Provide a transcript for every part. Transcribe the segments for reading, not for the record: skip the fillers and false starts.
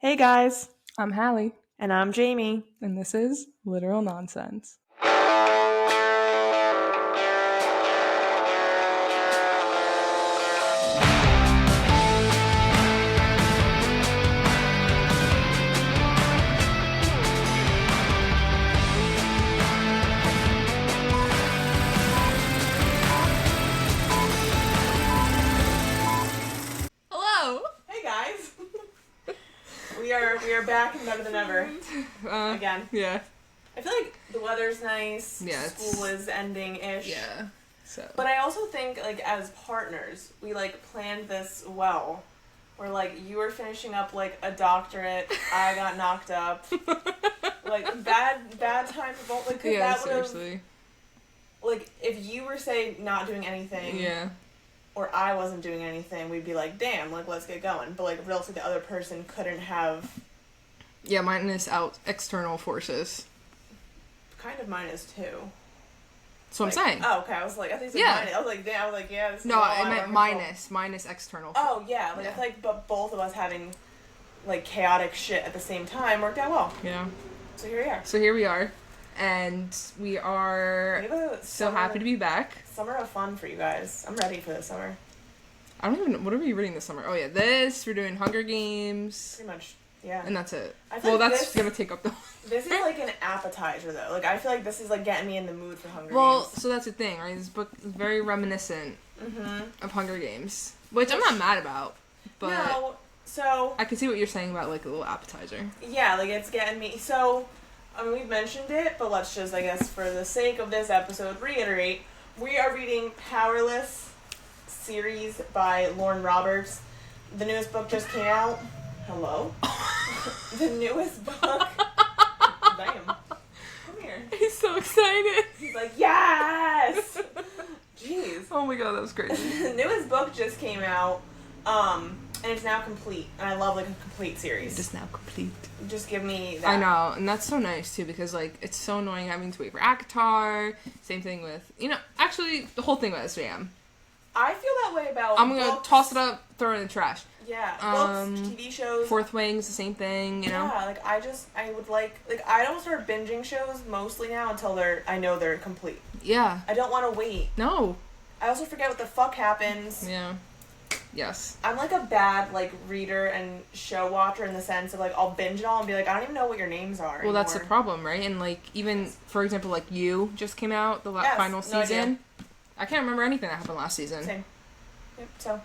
Hey guys, I'm Hallee, and I'm Jamie. and this is Literal Nonsense. Hello! Hey guys. we are back and better than ever. Again. Yeah. I feel like the weather's nice. Yeah, School is ending-ish. Yeah. So. But I also think, like, as partners, we, like, planned this well. Where, like, you were finishing up, like, a doctorate, I got knocked up. Like, bad time for both. Like, Yeah, that would've, seriously. like, if you were, say, not doing anything. Yeah. Or I wasn't doing anything, we'd be like, damn, like, let's get going. But, like, realistically, the other person couldn't have... Yeah, minus out external forces. Kind of minus two. That's what I'm saying. Oh, okay. I was like, I think it's minus. I was like, damn. I was like, yeah. This No, is I meant minus external. Oh, yeah. Like, I feel like, but both of us having, like, chaotic shit at the same time worked out well. Yeah. So here we are. And we are so happy to be back. Summer of fun for you guys. I'm ready for this summer. I don't even know. What are we reading this summer? Oh, yeah. We're doing Hunger Games. Pretty much, yeah. And that's it. Well, like that's going to take up the... This is like an appetizer, though. Like, I feel like this is, like, getting me in the mood for Hunger Games. Well, so that's the thing, right? This book is very reminiscent of Hunger Games. Which I'm not mad about. But no, so... I can see what you're saying about, like, a little appetizer. Yeah, like, it's getting me... So, I mean, we've mentioned it, but let's just, I guess, for the sake of this episode, reiterate. We are reading Powerless series by Lauren Roberts. The newest book just came out. Hello? The newest book... Damn. Come here. He's so excited. He's like, yes! Jeez. Oh my god, that was crazy. The newest book just came out, and it's now complete. And I love, like, a complete series. Just now complete. Just give me that. I know, and that's so nice, too, because, like, it's so annoying having to wait for ACOTAR. Same thing with, actually, the whole thing with SJM. I feel that way about I'm gonna toss it up, throw it in the trash. Yeah, books, TV shows. Fourth Wing's the same thing, you know? Yeah, like, I would like, I don't start binging shows mostly now until I know they're complete. Yeah. I don't want to wait. No. I also forget what the fuck happens. Yeah. Yes. I'm, like, a bad, like, reader and show watcher in the sense of, like, I'll binge it all and be like, I don't even know what your names are anymore. That's the problem, right? And, like, even, for example, like, You just came out, the final season. Idea. I can't remember anything that happened last season. Same. Yep, so,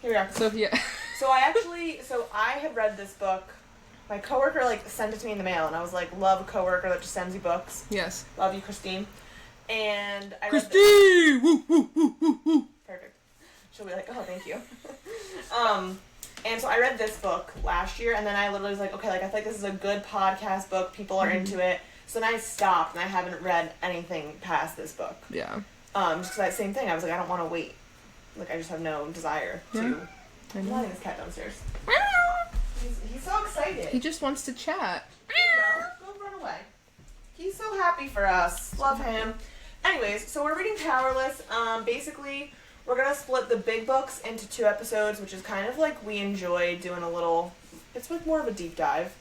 here we are. So, yeah. So I had read this book. My coworker, like, sent it to me in the mail, and I was like, love a coworker that just sends you books. Yes. Love you, Christine. And I Christine! Woo, woo, woo, woo, woo. Perfect. She'll be like, oh, thank you. And so I read this book last year, and then I literally was like, okay, like, I think this is a good podcast book. People are into it. So then I stopped, and I haven't read anything past this book. Yeah. Just because that same thing, I was like, I don't want to wait. Like, I just have no desire to... I'm letting this cat downstairs. He's so excited. He just wants to chat. Go run away. He's so happy for us. Love him. Anyways, so we're reading Powerless. Basically, we're going to split the big books into 2 episodes, which is kind of like we enjoy doing a little... It's like more of a deep dive.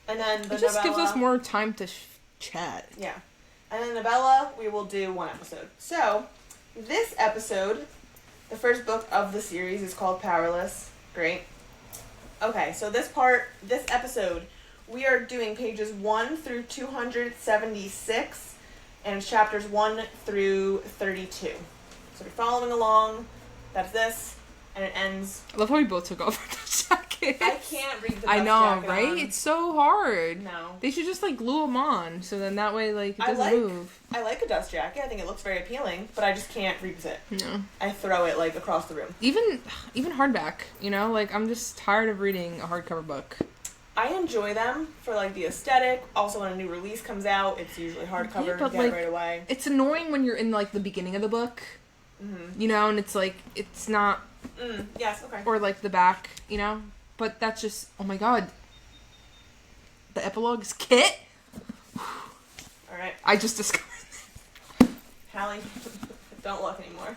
And then the It just novella, gives us more time to chat. Yeah. And then novella, we will do 1 episode. So, this episode... The first book of the series is called Powerless. Great. Okay, so this episode, we are doing pages 1 through 276, and it's chapters 1 through 32. So if you're following along, that's this, and it ends... I love how we both took off our jackets. I can't read the dust I know, jacket right? on. It's so hard. No. They should just, like, glue them on, so then that way, like, it doesn't move. I like a dust jacket. I think it looks very appealing, but I just can't read with it. No. I throw it, like, across the room. Even hardback, like, I'm just tired of reading a hardcover book. I enjoy them for, like, the aesthetic. Also, when a new release comes out, it's usually hardcover. Yeah, but, you get like, it right away. It's annoying when you're in, like, the beginning of the book, and it's, like, it's not... Yes, okay. Or, like, the back, But that's just... Oh, my God. The epilogue is Kit? Alright. I just discovered Hallee, don't look anymore.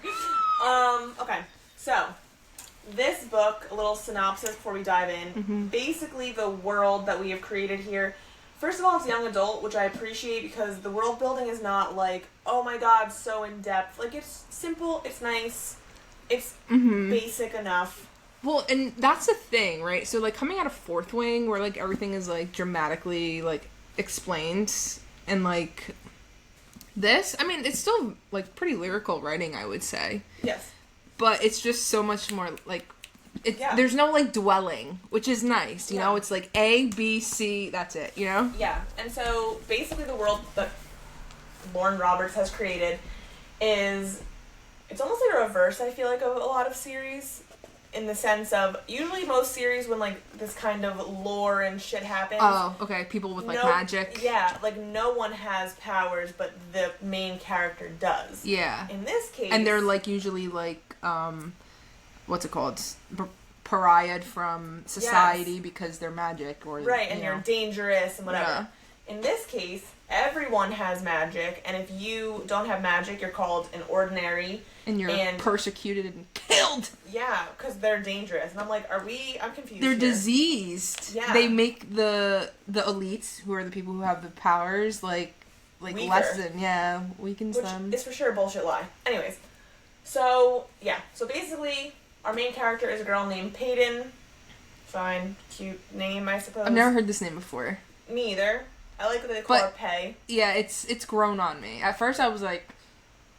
Okay. So, this book, a little synopsis before we dive in. Basically, the world that we have created here. First of all, it's young adult, which I appreciate because the world building is not like, oh my god, so in depth. Like, it's simple, it's nice, it's basic enough. Well, and that's the thing, right? So, like, coming out of Fourth Wing, where, like, everything is, like, dramatically, like, explained, and, like, this, I mean, it's still, like, pretty lyrical writing, I would say. Yes. But it's just so much more, like, there's no, like, dwelling, which is nice, you know? It's, like, A, B, C, that's it, you know? Yeah, and so, basically the world that Lauren Roberts has created is, it's almost like a reverse, I feel like, of a lot of series. In the sense of, usually most series when, like, this kind of lore and shit happens... Oh, okay. People with, like, magic. Yeah, like, no one has powers, but the main character does. Yeah. In this case... And they're, like, usually, like, what's it called? Pariahed from society because they're magic, or... Right, and you're dangerous and whatever. Yeah. In this case, everyone has magic, and if you don't have magic, you're called an ordinary... And you're persecuted and killed. Yeah, because they're dangerous. And I'm like, I'm confused. They're diseased. Yeah. They make the elites, who are the people who have the powers, like weaker. lessen. Yeah, weakens them. It's for sure a bullshit lie. Anyways. So, yeah. So basically, our main character is a girl named Peyton. Fine. Cute name, I suppose. I've never heard this name before. Me either. I like what they call her Pay. Yeah, it's grown on me. At first I was like...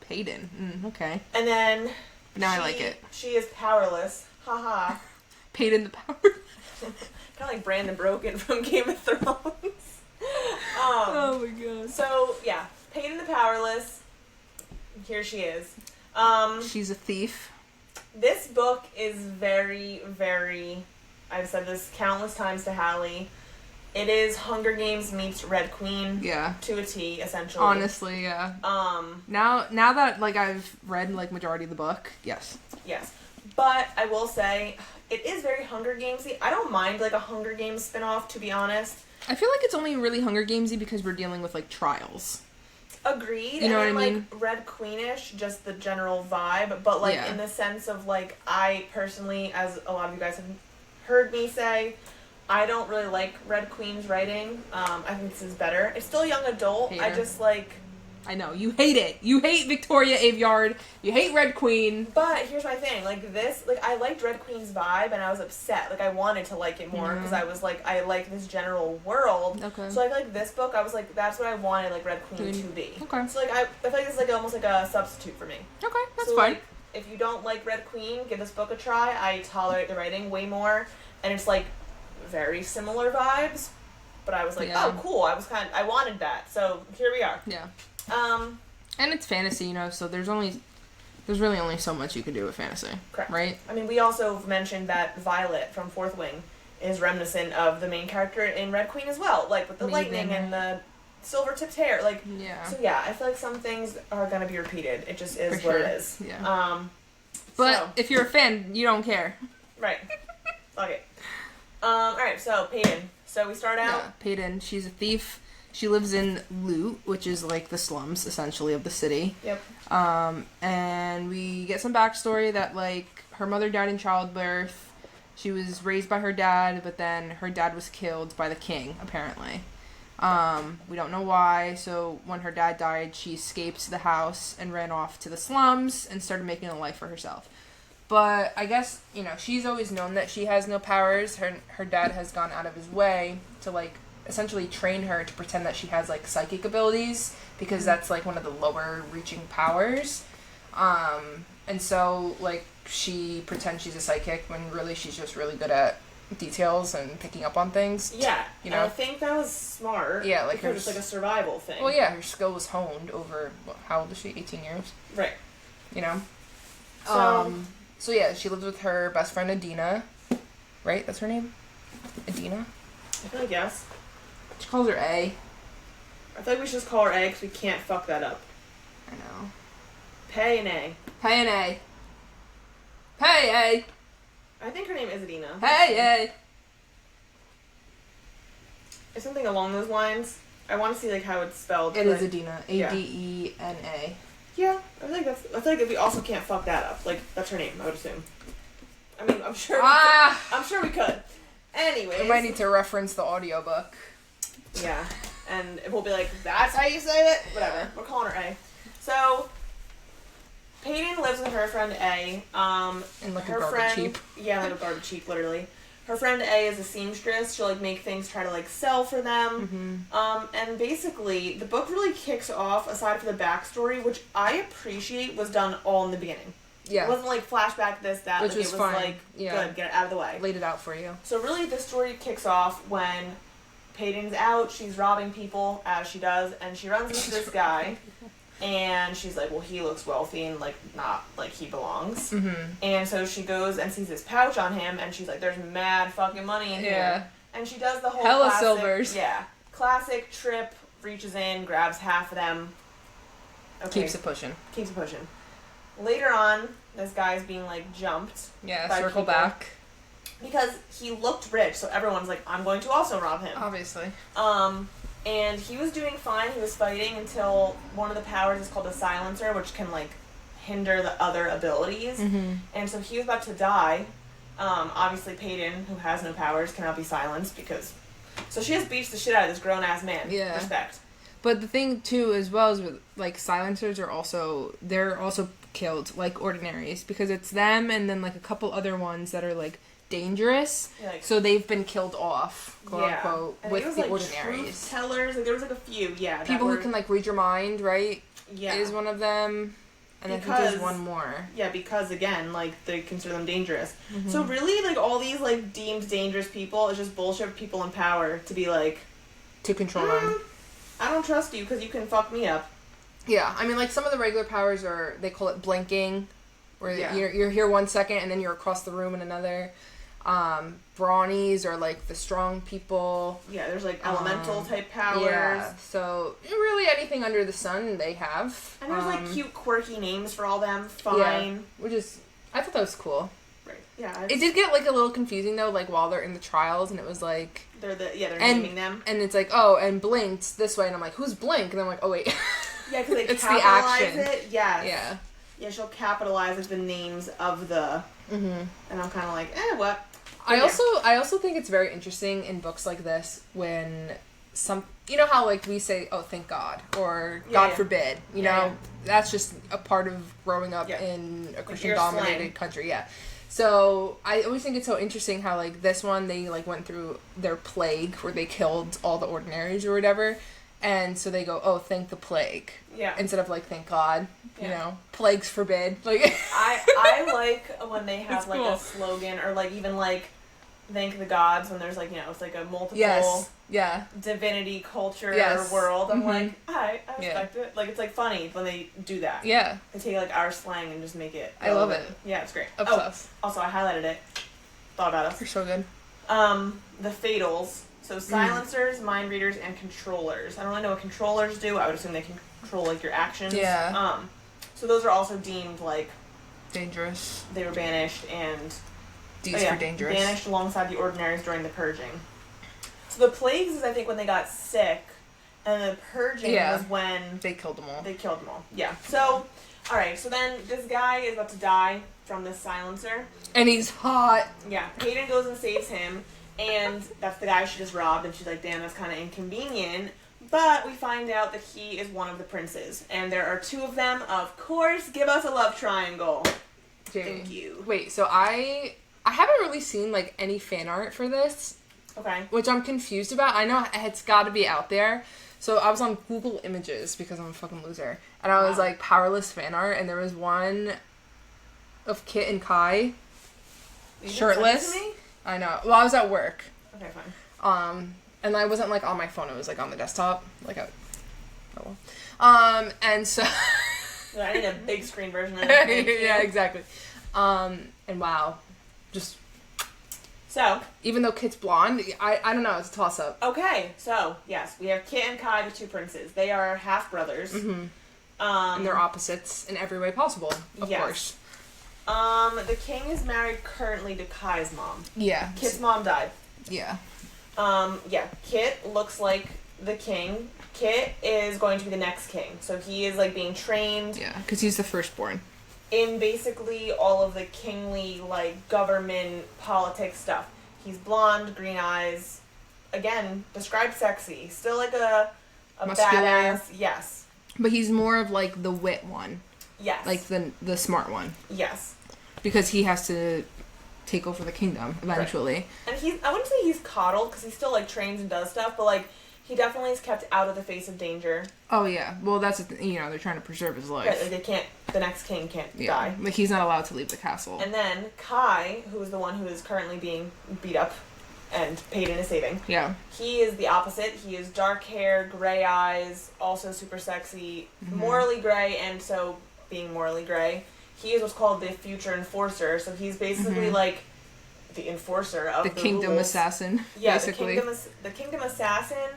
Peyton. Okay. And then... Now I like it. She is powerless. Haha. Peyton the Powerless. Kind of like Brandon Broken from Game of Thrones. Oh my god. So, yeah. Peyton the Powerless. Here she is. She's a thief. This book is very, very... I've said this countless times to Hallee. It is Hunger Games meets Red Queen. Yeah. To a T, essentially. Honestly, yeah. Now that, like, I've read, like, majority of the book, yes. Yes. But, I will say, it is very Hunger Gamesy. I don't mind, like, a Hunger Games spinoff, to be honest. I feel like it's only really Hunger Gamesy because we're dealing with, like, trials. Agreed. You know what I mean? Like, Red Queenish, just the general vibe. But, like, in the sense of, like, I personally, as a lot of you guys have heard me say... I don't really like Red Queen's writing. I think this is better. It's still young adult. Hater. I just like... I know. You hate it. You hate Victoria Aveyard. You hate Red Queen. But here's my thing. Like, this... Like, I liked Red Queen's vibe, and I was upset. Like, I wanted to like it more, because I was like, I like this general world. Okay. So, like, this book, I was like, that's what I wanted, like, Red Queen to be. Okay. So, like, I feel like it's, like, almost like a substitute for me. Okay, that's so, fine. Like, if you don't like Red Queen, give this book a try. I tolerate the writing way more, and it's, like... very similar vibes, but I was like, oh, cool. I wanted that. So here we are. Yeah. And it's fantasy, you know, so there's really only so much you can do with fantasy. Correct. Right? I mean, we also mentioned that Violet from Fourth Wing is reminiscent of the main character in Red Queen as well, like with the lightning and the silver-tipped hair. Like, yeah. So yeah, I feel like some things are gonna be repeated. It just is what it is. Yeah. But if you're a fan, you don't care. Right. Fuck it. Alright, so Peyton. So we start out... Yeah, Peyton. She's a thief. She lives in Loot, which is like the slums, essentially, of the city. Yep. And we get some backstory that, like, her mother died in childbirth. She was raised by her dad, but then her dad was killed by the king, apparently. We don't know why, so when her dad died, she escaped the house and ran off to the slums and started making a life for herself. But I guess, you know, she's always known that she has no powers. Her dad has gone out of his way to, like, essentially train her to pretend that she has, like, psychic abilities, because that's, like, one of the lower reaching powers. And so, like, she pretends she's a psychic when really she's just really good at details and picking up on things. Yeah, you know? And I think that was smart. Yeah, like because it's like a survival thing. Well, yeah, her skill was honed over, how old is she? 18 years? Right. You know? So yeah, she lives with her best friend Adina. Right? That's her name? Adina? I feel like yes. She calls her A. I feel like we should just call her A because we can't fuck that up. I know. Pay and A. Pay and A. Hey, A. I think her name is Adina. Hey, A. It's something along those lines. I want to see like how it's spelled. It is Adina. Adena. Yeah, I feel like we also can't fuck that up. Like that's her name, I would assume. I mean, I'm sure. I'm sure we could. Anyways, we might need to reference the audiobook. Yeah, and we'll be like, "That's how you say it." Whatever. We're calling her A. So, Peyton lives with her friend A. In like her a garbage friend, heap. Yeah, like a garbage heap, literally. Her friend A is a seamstress. She'll like make things, try to like sell for them. And basically, the book really kicks off, aside from the backstory, which I appreciate was done all in the beginning. Yeah. It wasn't like flashback this, that. Which like, was it was fine. like, good, get it out of the way. Laid it out for you. So really, the story kicks off when Peyton's out. She's robbing people, as she does, and she runs into this guy. And she's like, well, he looks wealthy and, like, not like he belongs. And so she goes and sees this pouch on him, and she's like, there's mad fucking money in here. And she does the whole hella classic, silvers. Yeah. Classic trip, reaches in, grabs half of them. Okay. Keeps it pushing. Keeps it pushing. Later on, this guy's being, like, jumped. Yeah, by circle people back. Because he looked rich, so everyone's like, I'm going to also rob him. Obviously. And he was doing fine. He was fighting until one of the powers is called a silencer, which can, like, hinder the other abilities. And so he was about to die. Obviously, Peyton, who has no powers, cannot be silenced because... So she just beats the shit out of this grown-ass man. Yeah. Respect. But the thing, too, as well, is with, like, silencers are also... They're also killed, like ordinaries. Because it's them and then, like, a couple other ones that are, like... dangerous, like, so they've been killed off, quote unquote, and with was, the like, ordinaries. Truth tellers, like there was like a few, people who can like read your mind, right? Yeah, is one of them, and because, I think there's one more. Yeah, because again, like they consider them dangerous. So really, like all these like deemed dangerous people is just bullshit for people in power to be like to control them. I don't trust you because you can fuck me up. Yeah, I mean, like some of the regular powers are they call it blinking, where you're here 1 second and then you're across the room in another. Brawnies are like the strong people. Yeah, there's like elemental type powers. Yeah, so really anything under the sun they have. And there's like cute quirky names for all them. Fine. Yeah, which is, I thought that was cool. Right. Yeah. It did get like a little confusing though, like while they're in the trials, and it was like they're naming them, and it's like, oh, and blinked this way, and I'm like, who's Blink? And I'm like, oh wait, yeah, because they it's capitalize the action. it. Yeah. Yeah. Yeah, she'll capitalize like the names of the. And I'm kind of like, what? I also think it's very interesting in books like this when some, you know how like we say, oh, thank God, or God forbid, you know, that's just a part of growing up in a Christian dominated country. Yeah. So I always think it's so interesting how like this one, they like went through their plague where they killed all the ordinaries or whatever. And so they go, oh, thank the plague. Yeah. Instead of like, thank God. You know, plagues forbid. Like I like when they have like cool. a slogan or like even like thank the gods when there's like, you know, it's like a multiple divinity culture world. I'm like, I respect it. Like it's like funny when they do that. Yeah. They take like our slang and just make it relevant. I love it. Yeah, it's great. Obsessed. Oh, also I highlighted it. Thought about us. You're so good. The fatals. So silencers, mind readers, and controllers. I don't really know what controllers do. I would assume they can control like your actions. Yeah. So those are also deemed like dangerous. They were banished and for dangerous. Banished alongside the ordinaries during the purging. So the plagues is I think when they got sick, and the purging was when they killed them all. They killed them all. Yeah. So, all right. So then this guy is about to die from this silencer, and he's hot. Yeah. Peyton goes and saves him. And that's the guy she just robbed, and she's like, damn, that's kind of inconvenient. But we find out that he is one of the princes. And there are two of them. Of course, give us a love triangle. Jamie. Thank you. Wait, so I haven't really seen, like, any fan art for this. Okay. Which I'm confused about. I know it's got to be out there. So I was on Google Images, because I'm a fucking loser. And I was like, Powerless fan art, and there was one of Kit and Kai. Shirtless. Send it to me? I know. Well, I was at work. Okay, fine. And I wasn't, like, on my phone. It was, like, on the desktop. Like, oh, well. And so... I need a big screen version of it. Yeah, exactly. And wow. Just... So... Even though Kit's blonde, I don't know. It's a toss-up. Okay. So, yes. We have Kit and Kai, the two princes. They are half-brothers. Mm-hmm. And they're opposites in every way possible, of course. The king is married currently to Kai's mom. Yeah. Kit's mom died. Yeah. Kit looks like the king. Kit is going to be the next king. So he is, like, being trained. Yeah, because he's the firstborn. in basically all of the kingly, like, government politics stuff. He's blonde, green eyes. Again, described sexy. Still like a muscular. Badass. Yes. But he's more of like the wit one. Yes. Like the smart one. Yes. Because he has to take over the kingdom eventually. Right. And I wouldn't say he's coddled because he still like trains and does stuff, but like he definitely is kept out of the face of danger. Oh yeah. Well, that's they're trying to preserve his life. Right. Like the next king can't die. Like he's not allowed to leave the castle. And then Kai, who is the one who is currently being beat up, and Peyton is saving. Yeah. He is the opposite. He is dark hair, gray eyes, also super sexy, morally gray, and so being morally gray. He is what's called the future enforcer, so he's basically like the enforcer of the kingdom rules. Assassin. Yeah, basically. the kingdom assassin,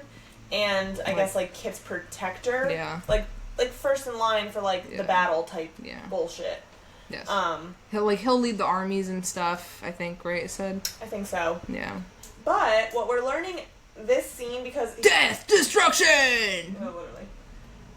and I guess like Kit's protector. Yeah. Like first in line for like the battle type bullshit. Yes. He'll lead the armies and stuff, I think, right? It said. I think so. Yeah. But what we're learning this scene because death, destruction. No, literally.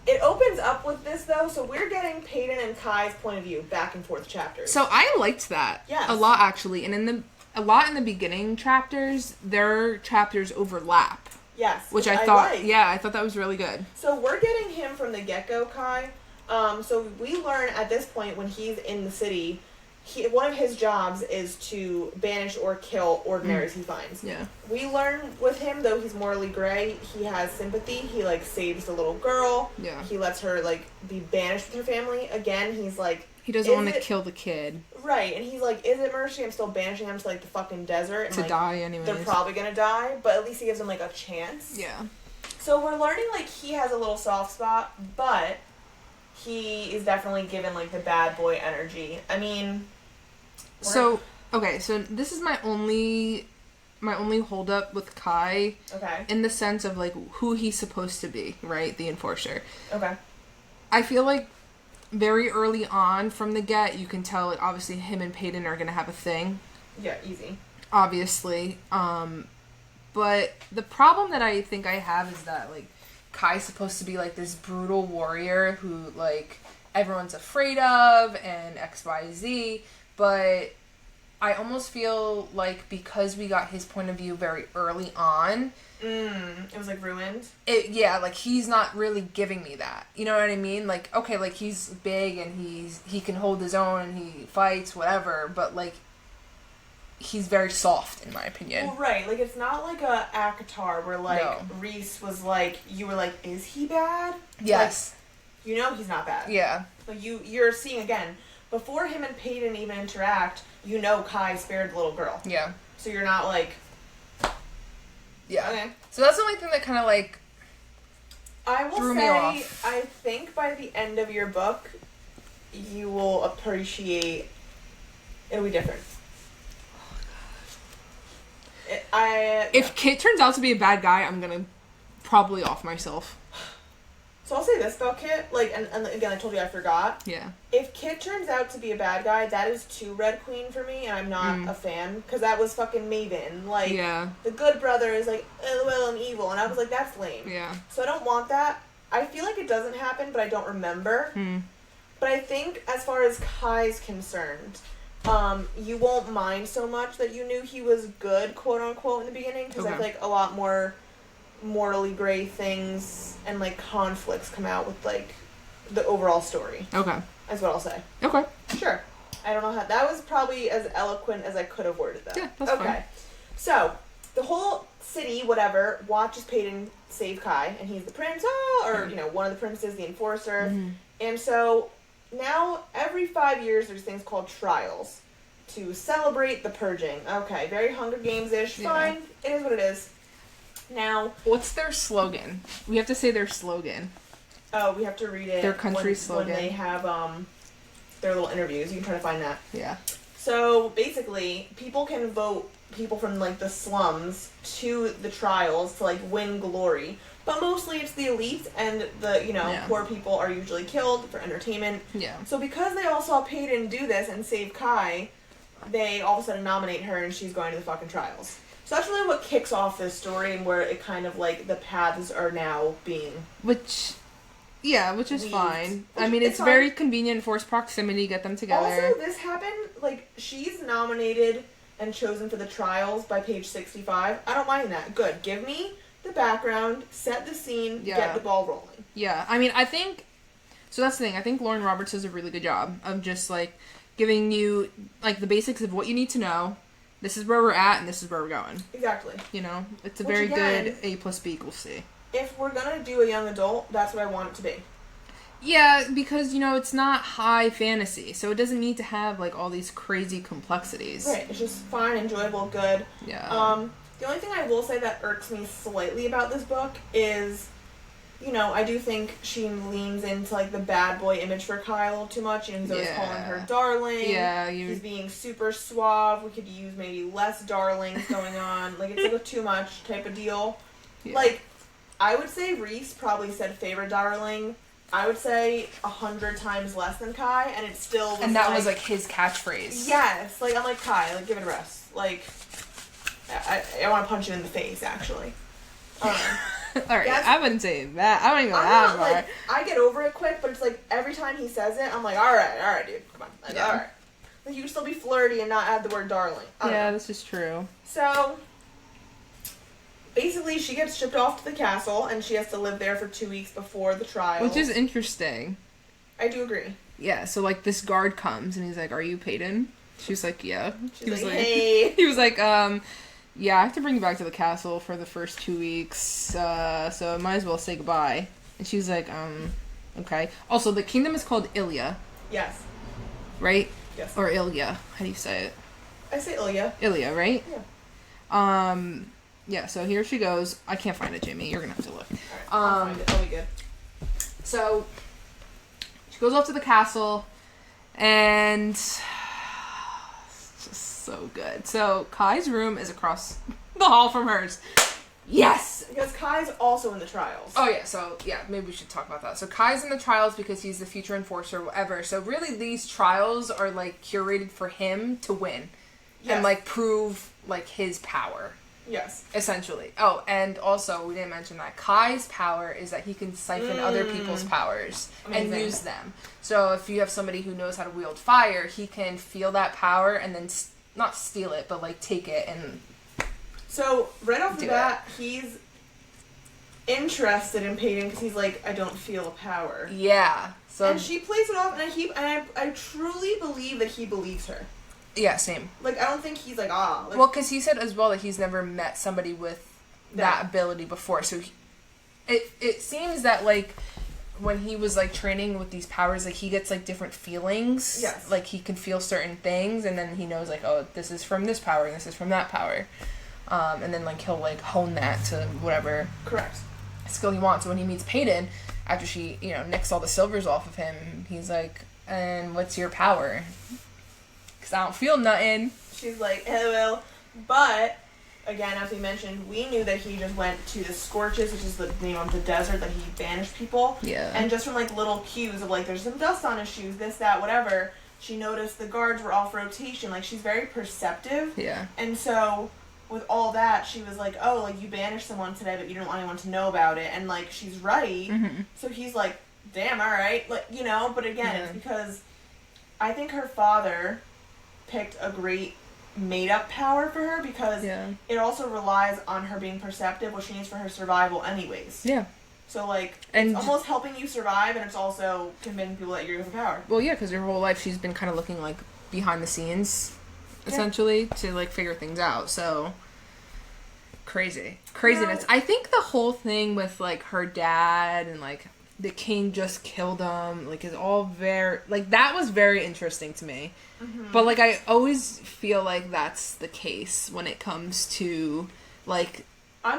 It opens up with this though, so we're getting Peyton and Kai's point of view back and forth chapters. So I liked that a lot actually, and in the beginning chapters, their chapters overlap. Yes, which I thought, I thought that was really good. So we're getting him from the get-go, Kai. So we learn at this point when he's in the city, one of his jobs is to banish or kill ordinaries he finds. Yeah. We learn with him, though he's morally gray, he has sympathy. He, like, saves the little girl. Yeah. He lets her, like, be banished with her family. Again, he's like... He doesn't want to kill the kid. Right, and he's like, is it mercy? I'm still banishing them to, like, the fucking desert. And, to like, die anyways. They're probably gonna die, but at least he gives them, like, a chance. Yeah. So we're learning, like, he has a little soft spot, but he is definitely given, like, the bad boy energy. I mean... So this is my only hold up with Kai. Okay. In the sense of, like, who he's supposed to be, right? The enforcer. Okay. I feel like very early on from the get, you can tell, like, obviously him and Peyton are going to have a thing. Yeah, easy. Obviously. But the problem that I think I have is that, like, Kai's supposed to be, like, this brutal warrior who, like, everyone's afraid of and X, Y, Z. But I almost feel like because we got his point of view very early on... it was, like, ruined? Like, he's not really giving me that. You know what I mean? Like, okay, like, he's big and he can hold his own and he fights, whatever, but, like, he's very soft, in my opinion. Well, right. Like, it's not like a Akatar where, like, Reese was like, you were like, is he bad? Yes. Like, you know he's not bad. Yeah. Like, you're seeing, again... Before him and Peyton even interact, you know Kai spared the little girl. Yeah. So you're not like... Yeah. Okay. So that's the only thing that kind of, like, I will threw say, me off. I think by the end of your book, you will appreciate... It'll be different. If Kit turns out to be a bad guy, I'm gonna probably off myself. So I'll say this about Kit, like, and again, I told you I forgot. Yeah. If Kit turns out to be a bad guy, that is too Red Queen for me, and I'm not a fan, because that was fucking Maven. Like, the good brother is like, well, I'm evil, and I was like, that's lame. Yeah. So I don't want that. I feel like it doesn't happen, but I don't remember. But I think, as far as Kai's concerned, you won't mind so much that you knew he was good, quote-unquote, in the beginning, because I feel like a lot more... morally gray things and like conflicts come out with like the overall story. Okay. That's what I'll say. Okay. Sure. I don't know how that was probably as eloquent as I could have worded that. Yeah, that's fine. So the whole city, whatever, watches Peyton save Kai, and he's the prince, or you know, one of the princes, the enforcer. And so now every 5 years there's things called trials to celebrate the purging. Okay, very Hunger Games-ish. Fine. It is what it is. Now, what's their slogan? We have to say their slogan. Oh, we have to read it. Their country slogan. When they have their little interviews. You can try to find that. Yeah. So, basically, people can vote people from, like, the slums to the trials to, like, win glory. But mostly it's the elite and the, you know, poor people are usually killed for entertainment. Yeah. So because they all saw Peyton do this and save Kai, they all of a sudden nominate her and she's going to the fucking trials. So that's really what kicks off this story and where it kind of, like, the paths are now being... Which Yeah, which is leaves. fine. Which I mean, is it's fine. very convenient, forced proximity, get them together. Also, this happened, like, she's nominated and chosen for the trials by page 65. I don't mind that. Good. Give me the background, set the scene, get the ball rolling. Yeah, I mean, I think... So that's the thing. I think Lauren Roberts does a really good job of just, like, giving you, like, the basics of what you need to know. This is where we're at, and this is where we're going. Exactly. You know? It's a Which, very again, good A plus B equals C. If we're gonna do a young adult, that's what I want it to be. Yeah, because, you know, it's not high fantasy, so it doesn't need to have, like, all these crazy complexities. Right. It's just fine, enjoyable, good. Yeah. The only thing I will say that irks me slightly about this book is, you know, I do think she leans into, like, the bad boy image for Kyle too much. You know, he's always calling her darling. Yeah, He's being super suave. We could use maybe less darlings going on. Like, it's like a too much type of deal. Yeah. Like, I would say Reese probably said favorite darling. I would say 100 times less than Kai, and it still was, and that was, like, his catchphrase. Yes. Like, I'm like, Kai, like, give it a rest. Like, I want to punch you in the face, actually. Alright, I wouldn't say that. I don't even know that far. Like, I get over it quick, but it's like, every time he says it, I'm like, alright, dude, come on. Like, alright. Like, you can still be flirty and not add the word darling. Yeah, this is true. So, basically, she gets shipped off to the castle, and she has to live there for 2 weeks before the trial. Which is interesting. I do agree. Yeah, so, like, this guard comes, and he's like, are you Peyton? She's like, yeah. She's like, hey. He was like, yeah, I have to bring you back to the castle for the first 2 weeks, so I might as well say goodbye. And she's like, okay. Also, the kingdom is called Ilya. Yes. Right? Yes. Or Ilya. How do you say it? I say Ilya. Ilya, right? Yeah. Yeah, so here she goes. I can't find it, Jamie. You're gonna have to look. Alright, I'll find it. I'll be good. So, she goes off to the castle, and it's just so good. So, Kai's room is across the hall from hers. Yes! Because Kai's also in the trials. Oh, yeah, so, yeah, maybe we should talk about that. So, Kai's in the trials because he's the future enforcer, whatever. So, really, these trials are, like, curated for him to win. Yes. And, like, prove, like, his power. Yes. Essentially. Oh, and also, we didn't mention that Kai's power is that he can siphon other people's powers and use them. So if you have somebody who knows how to wield fire, he can feel that power and then not steal it, but, like, take it and... So, right off the bat, he's interested in Peyton because he's like, I don't feel a power. Yeah. So and she plays it off, and I truly believe that he believes her. Yeah, same. Like, I don't think he's like, Like, well, because he said as well that he's never met somebody with that ability before. So it seems that, like, when he was, like, training with these powers, like, he gets, like, different feelings. Yes. Like, he can feel certain things, and then he knows, like, oh, this is from this power, and this is from that power. And then, like, he'll, like, hone that to whatever skill he wants. So when he meets Peyton, after she, you know, nicks all the silvers off of him, he's like, and what's your power? Because I don't feel nothing. She's like, hello. But, again, as we mentioned, we knew that he just went to the Scorches, which is the name of the desert that he banished people. Yeah. And just from, like, little cues of, like, there's some dust on his shoes, this, that, whatever, she noticed the guards were off rotation. Like, she's very perceptive. Yeah. And so, with all that, she was like, oh, like, you banished someone today, but you didn't want anyone to know about it. And, like, she's right. Mm-hmm. So he's like, damn, all right. Like, you know, but again, it's because I think her father picked a great made-up power for her because it also relies on her being perceptive, which she needs for her survival anyways. Yeah. So, like, it's almost helping you survive, and it's also convincing people that you're with power. Well, yeah, because her whole life she's been kind of looking, like, behind the scenes, essentially, to, like, figure things out. So, craziness. Yeah. I think the whole thing with, like, her dad and, like, the king just killed him, like, is all very, like, that was very interesting to me. Mm-hmm. But, like, I always feel like that's the case when it comes to, like,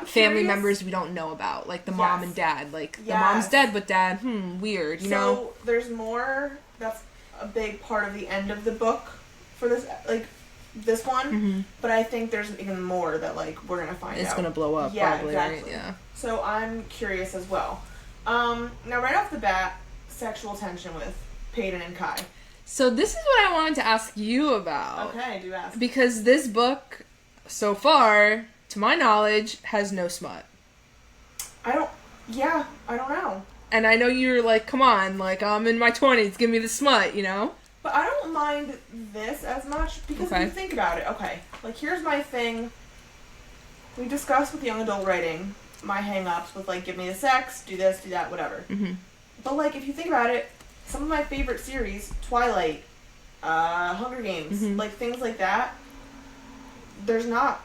family members we don't know about, like the mom and dad. Like, the mom's dead, but dad, weird, you know? So, there's more, that's a big part of the end of the book for this, like, this one, but I think there's even more that, like, we're gonna find out. It's gonna blow up, probably, exactly. Right? Yeah. So, I'm curious as well. Now, right off the bat, sexual tension with Peyton and Kai. So, this is what I wanted to ask you about. Okay, do ask. Because this book, so far, to my knowledge, has no smut. I don't know. And I know you're like, come on, like, I'm in my 20s, give me the smut, you know? But I don't mind this as much because if you think about it, okay, like, here's my thing. We discussed with young adult writing my hang-ups with, like, give me the sex, do this, do that, whatever. Mm-hmm. But, like, if you think about it, some of my favorite series, Twilight, Hunger Games, like, things like that, there's not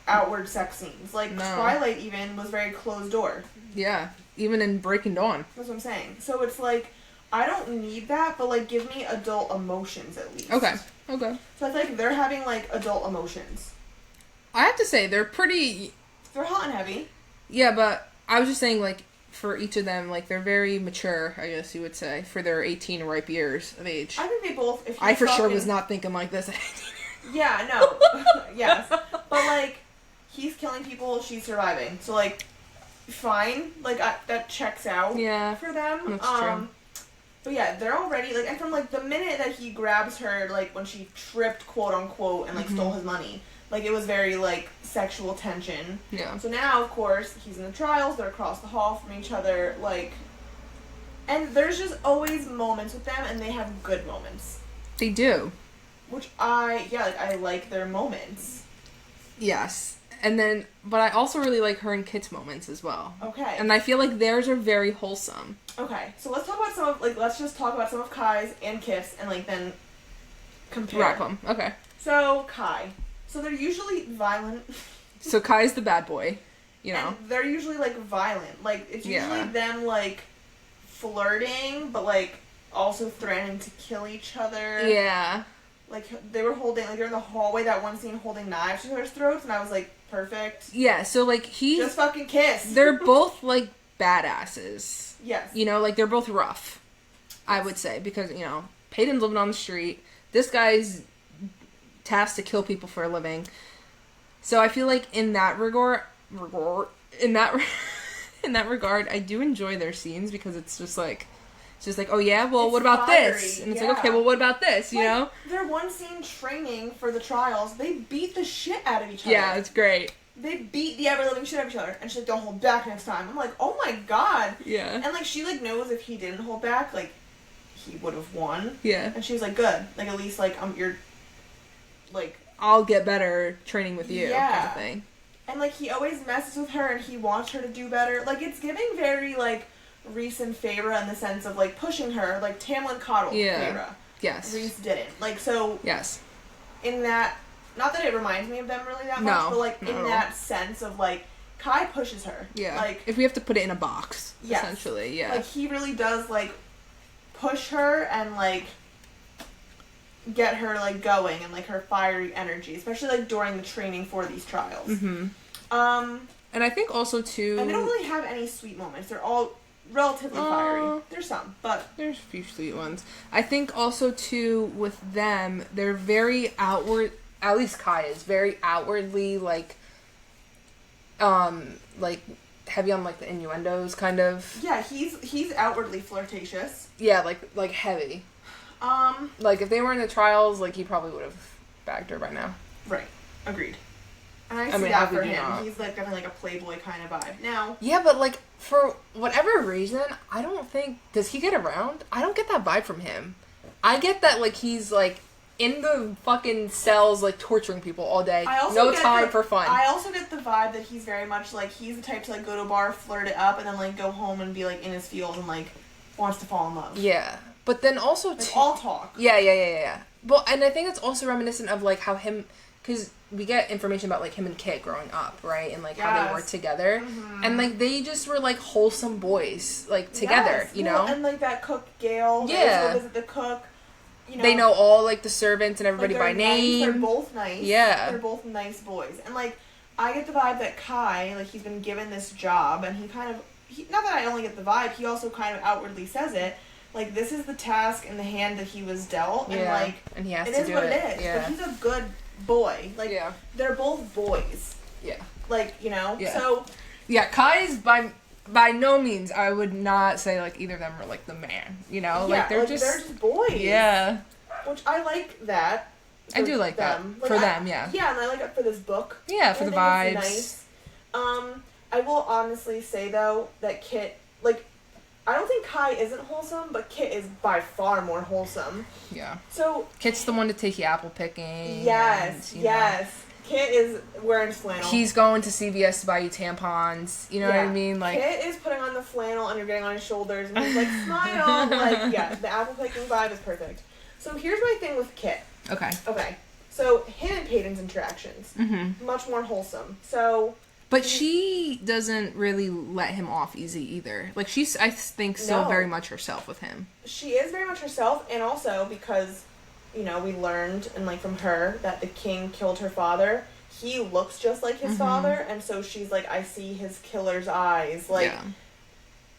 outward sex scenes. Like, Twilight even was very closed door. Yeah, even in Breaking Dawn. That's what I'm saying. So it's like, I don't need that, but, like, give me adult emotions at least. Okay. So I feel like they're having, like, adult emotions. I have to say, they're pretty... They're hot and heavy. Yeah, but I was just saying, like, for each of them, like, they're very mature, I guess you would say, for their 18 ripe years of age. I think they both... If I for sure was not thinking like this at 18 years. Yeah, no. Yes. But, like, he's killing people, she's surviving. So, like, fine. Like, that checks out for them. That's true. But, yeah, they're already, like, and from, like, the minute that he grabs her, like, when she tripped, quote-unquote, and, like, stole his money, like, it was very, like, sexual tension. Yeah. So now, of course, he's in the trials, they're across the hall from each other, like, and there's just always moments with them, and they have good moments. They do. Which I like their moments. Yes. And then, but I also really like her and Kit's moments as well. Okay. And I feel like theirs are very wholesome. Okay, so let's talk about let's just talk about some of Kai's and Kit's, and, like, then compare. Rack them. Okay. So, Kai. So they're usually violent. So Kai's the bad boy, you know. And they're usually, like, violent. Like, it's usually them, like, flirting, but, like, also threatening to kill each other. Yeah. Like, they were holding, like, they're in the hallway, that one scene holding knives to their throats, and I was like, perfect. Yeah, so, like, just fucking kiss. They're both, like, badasses. Yes. You know, like, they're both rough, I would say, because, you know, Peyton's living on the street. This guy's tasked to kill people for a living. So I feel like in that regard, in that regard, I do enjoy their scenes because it's just like, oh yeah, well, what about fiery, this? And it's like, okay, well, what about this? You know? Their one scene training for the trials, they beat the shit out of each other. Yeah, it's great. They beat the ever-living shit out of each other, and she's like, don't hold back next time. I'm like, oh my god. Yeah. And, like, she, like, knows if he didn't hold back, like, he would have won. Yeah. And she was like, good. Like, at least, like, you're, like... I'll get better training with you, kind of thing. And, like, he always messes with her, and he wants her to do better. Like, it's giving very, like, Reese and Feyre in the sense of, like, pushing her, like, Tamlin coddled Feyre. Yes. Reese didn't. Like, so... Yes. In that... Not that it reminds me of them really that much, but, like, in that sense of, like, Kai pushes her. Yeah. Like... If we have to put it in a box, essentially, yeah. Like, he really does, like, push her and, like... get her, like, going and, like, her fiery energy, especially, like, during the training for these trials. Mm-hmm. And I think also, too... And they don't really have any sweet moments. They're all relatively fiery. There's some, but... There's a few sweet ones. I think also, too, with them, they're very outward... At least Kai is very outwardly, like, heavy on, like, the innuendos, kind of. Yeah, he's outwardly flirtatious. Yeah, like, heavy. Like, if they were in the trials, like, he probably would have bagged her by now. Right. Agreed. And I see that for him. He's, like, definitely, like, a playboy kind of vibe. Now... Yeah, but, like, for whatever reason, I don't think... Does he get around? I don't get that vibe from him. I get that, like, he's, like, in the fucking cells, like, torturing people all day. No time for fun. I also get the vibe that he's very much, like, he's the type to, like, go to a bar, flirt it up, and then, like, go home and be, like, in his field and, like, wants to fall in love. Yeah. But then also, like, all talk. Yeah. Well, and I think it's also reminiscent of, like, how him... Because we get information about, like, him and Kit growing up, right? And, like, how they worked together. Mm-hmm. And, like, they just were, like, wholesome boys, like, together, you know? And, like, that cook, Gail. Yeah. Go visit the cook. You know, they know all, like, the servants and everybody by name. Nice. They're both nice. Yeah. They're both nice boys. And, like, I get the vibe that Kai, like, he's been given this job, and he kind of... not that I only get the vibe, he also kind of outwardly says it. Like, this is the task in the hand that he was dealt, and, like, and he has it to is do what it. it is. Yeah. But he's a good boy. Like, they're both boys. Yeah. Like, you know? Yeah. So... Yeah, Kai's by no means, I would not say, like, either of them are, like, the man, you know? Yeah, like, they're just boys. Yeah. Which I like that. I do like them. that. Like, for them, yeah. Yeah, and I like it for this book. Yeah, for the vibes. It's nice. I will honestly say, though, that Kit, like, I don't think Kai isn't wholesome, but Kit is by far more wholesome. Yeah. So Kit's the one to take you apple picking. Yes, and, yes. Kit is wearing flannel. He's going to CVS to buy you tampons. You know what I mean? Like, Kit is putting on the flannel and you're getting on his shoulders and he's like, smile. Like, yeah, the apple picking vibe is perfect. So here's my thing with Kit. Okay. So him and Peyton's interactions, much more wholesome. So. But she doesn't really let him off easy either. Like, she's, I think, still very much herself with him. She is very much herself, and also because, you know, we learned, and like from her, that the king killed her father. He looks just like his father, and so she's like, I see his killer's eyes. Like,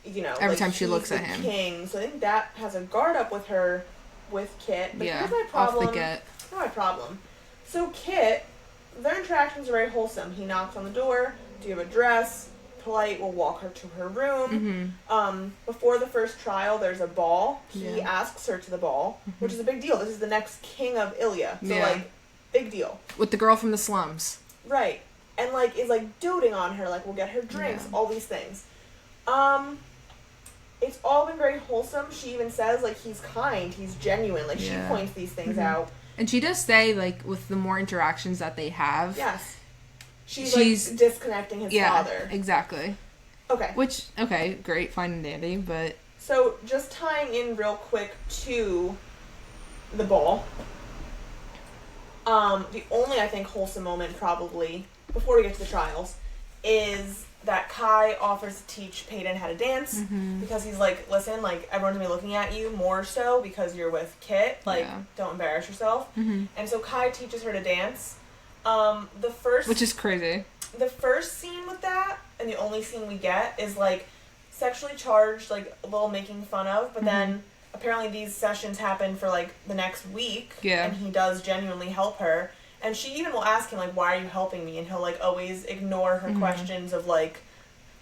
you know, every like, time she looks at him. King. So I think that has a guard up with her, with Kit. But here's my Off problem. the get. Here's my problem. So Kit, their interactions are very wholesome. He knocks on the door. Do you have a dress? Polite will walk her to her room. Before the first trial, there's a ball. He asks her to the ball, which is a big deal. This is the next king of Ilya. So, like, big deal. With the girl from the slums. Right. And, like, is, like, doting on her. Like, we'll get her drinks. All these things. It's all been very wholesome. She even says, like, he's kind. He's genuine. Like, she points these things out. And she does say, like, with the more interactions that they have. Yes. She's like, disconnecting his father. Exactly. Okay. Which, great, fine and dandy, but... So, just tying in real quick to the ball. The only, I think, wholesome moment, probably, before we get to the trials, is that Kai offers to teach Peyton how to dance, because he's like, listen, like, everyone's gonna be looking at you more so because you're with Kit, like, don't embarrass yourself. And so Kai teaches her to dance. Which is crazy. The first scene with that, and the only scene we get, is, like, sexually charged, like, a little making fun of, but then apparently these sessions happen for, like, the next week, and he does genuinely help her, and she even will ask him, like, why are you helping me, and he'll, like, always ignore her questions of, like,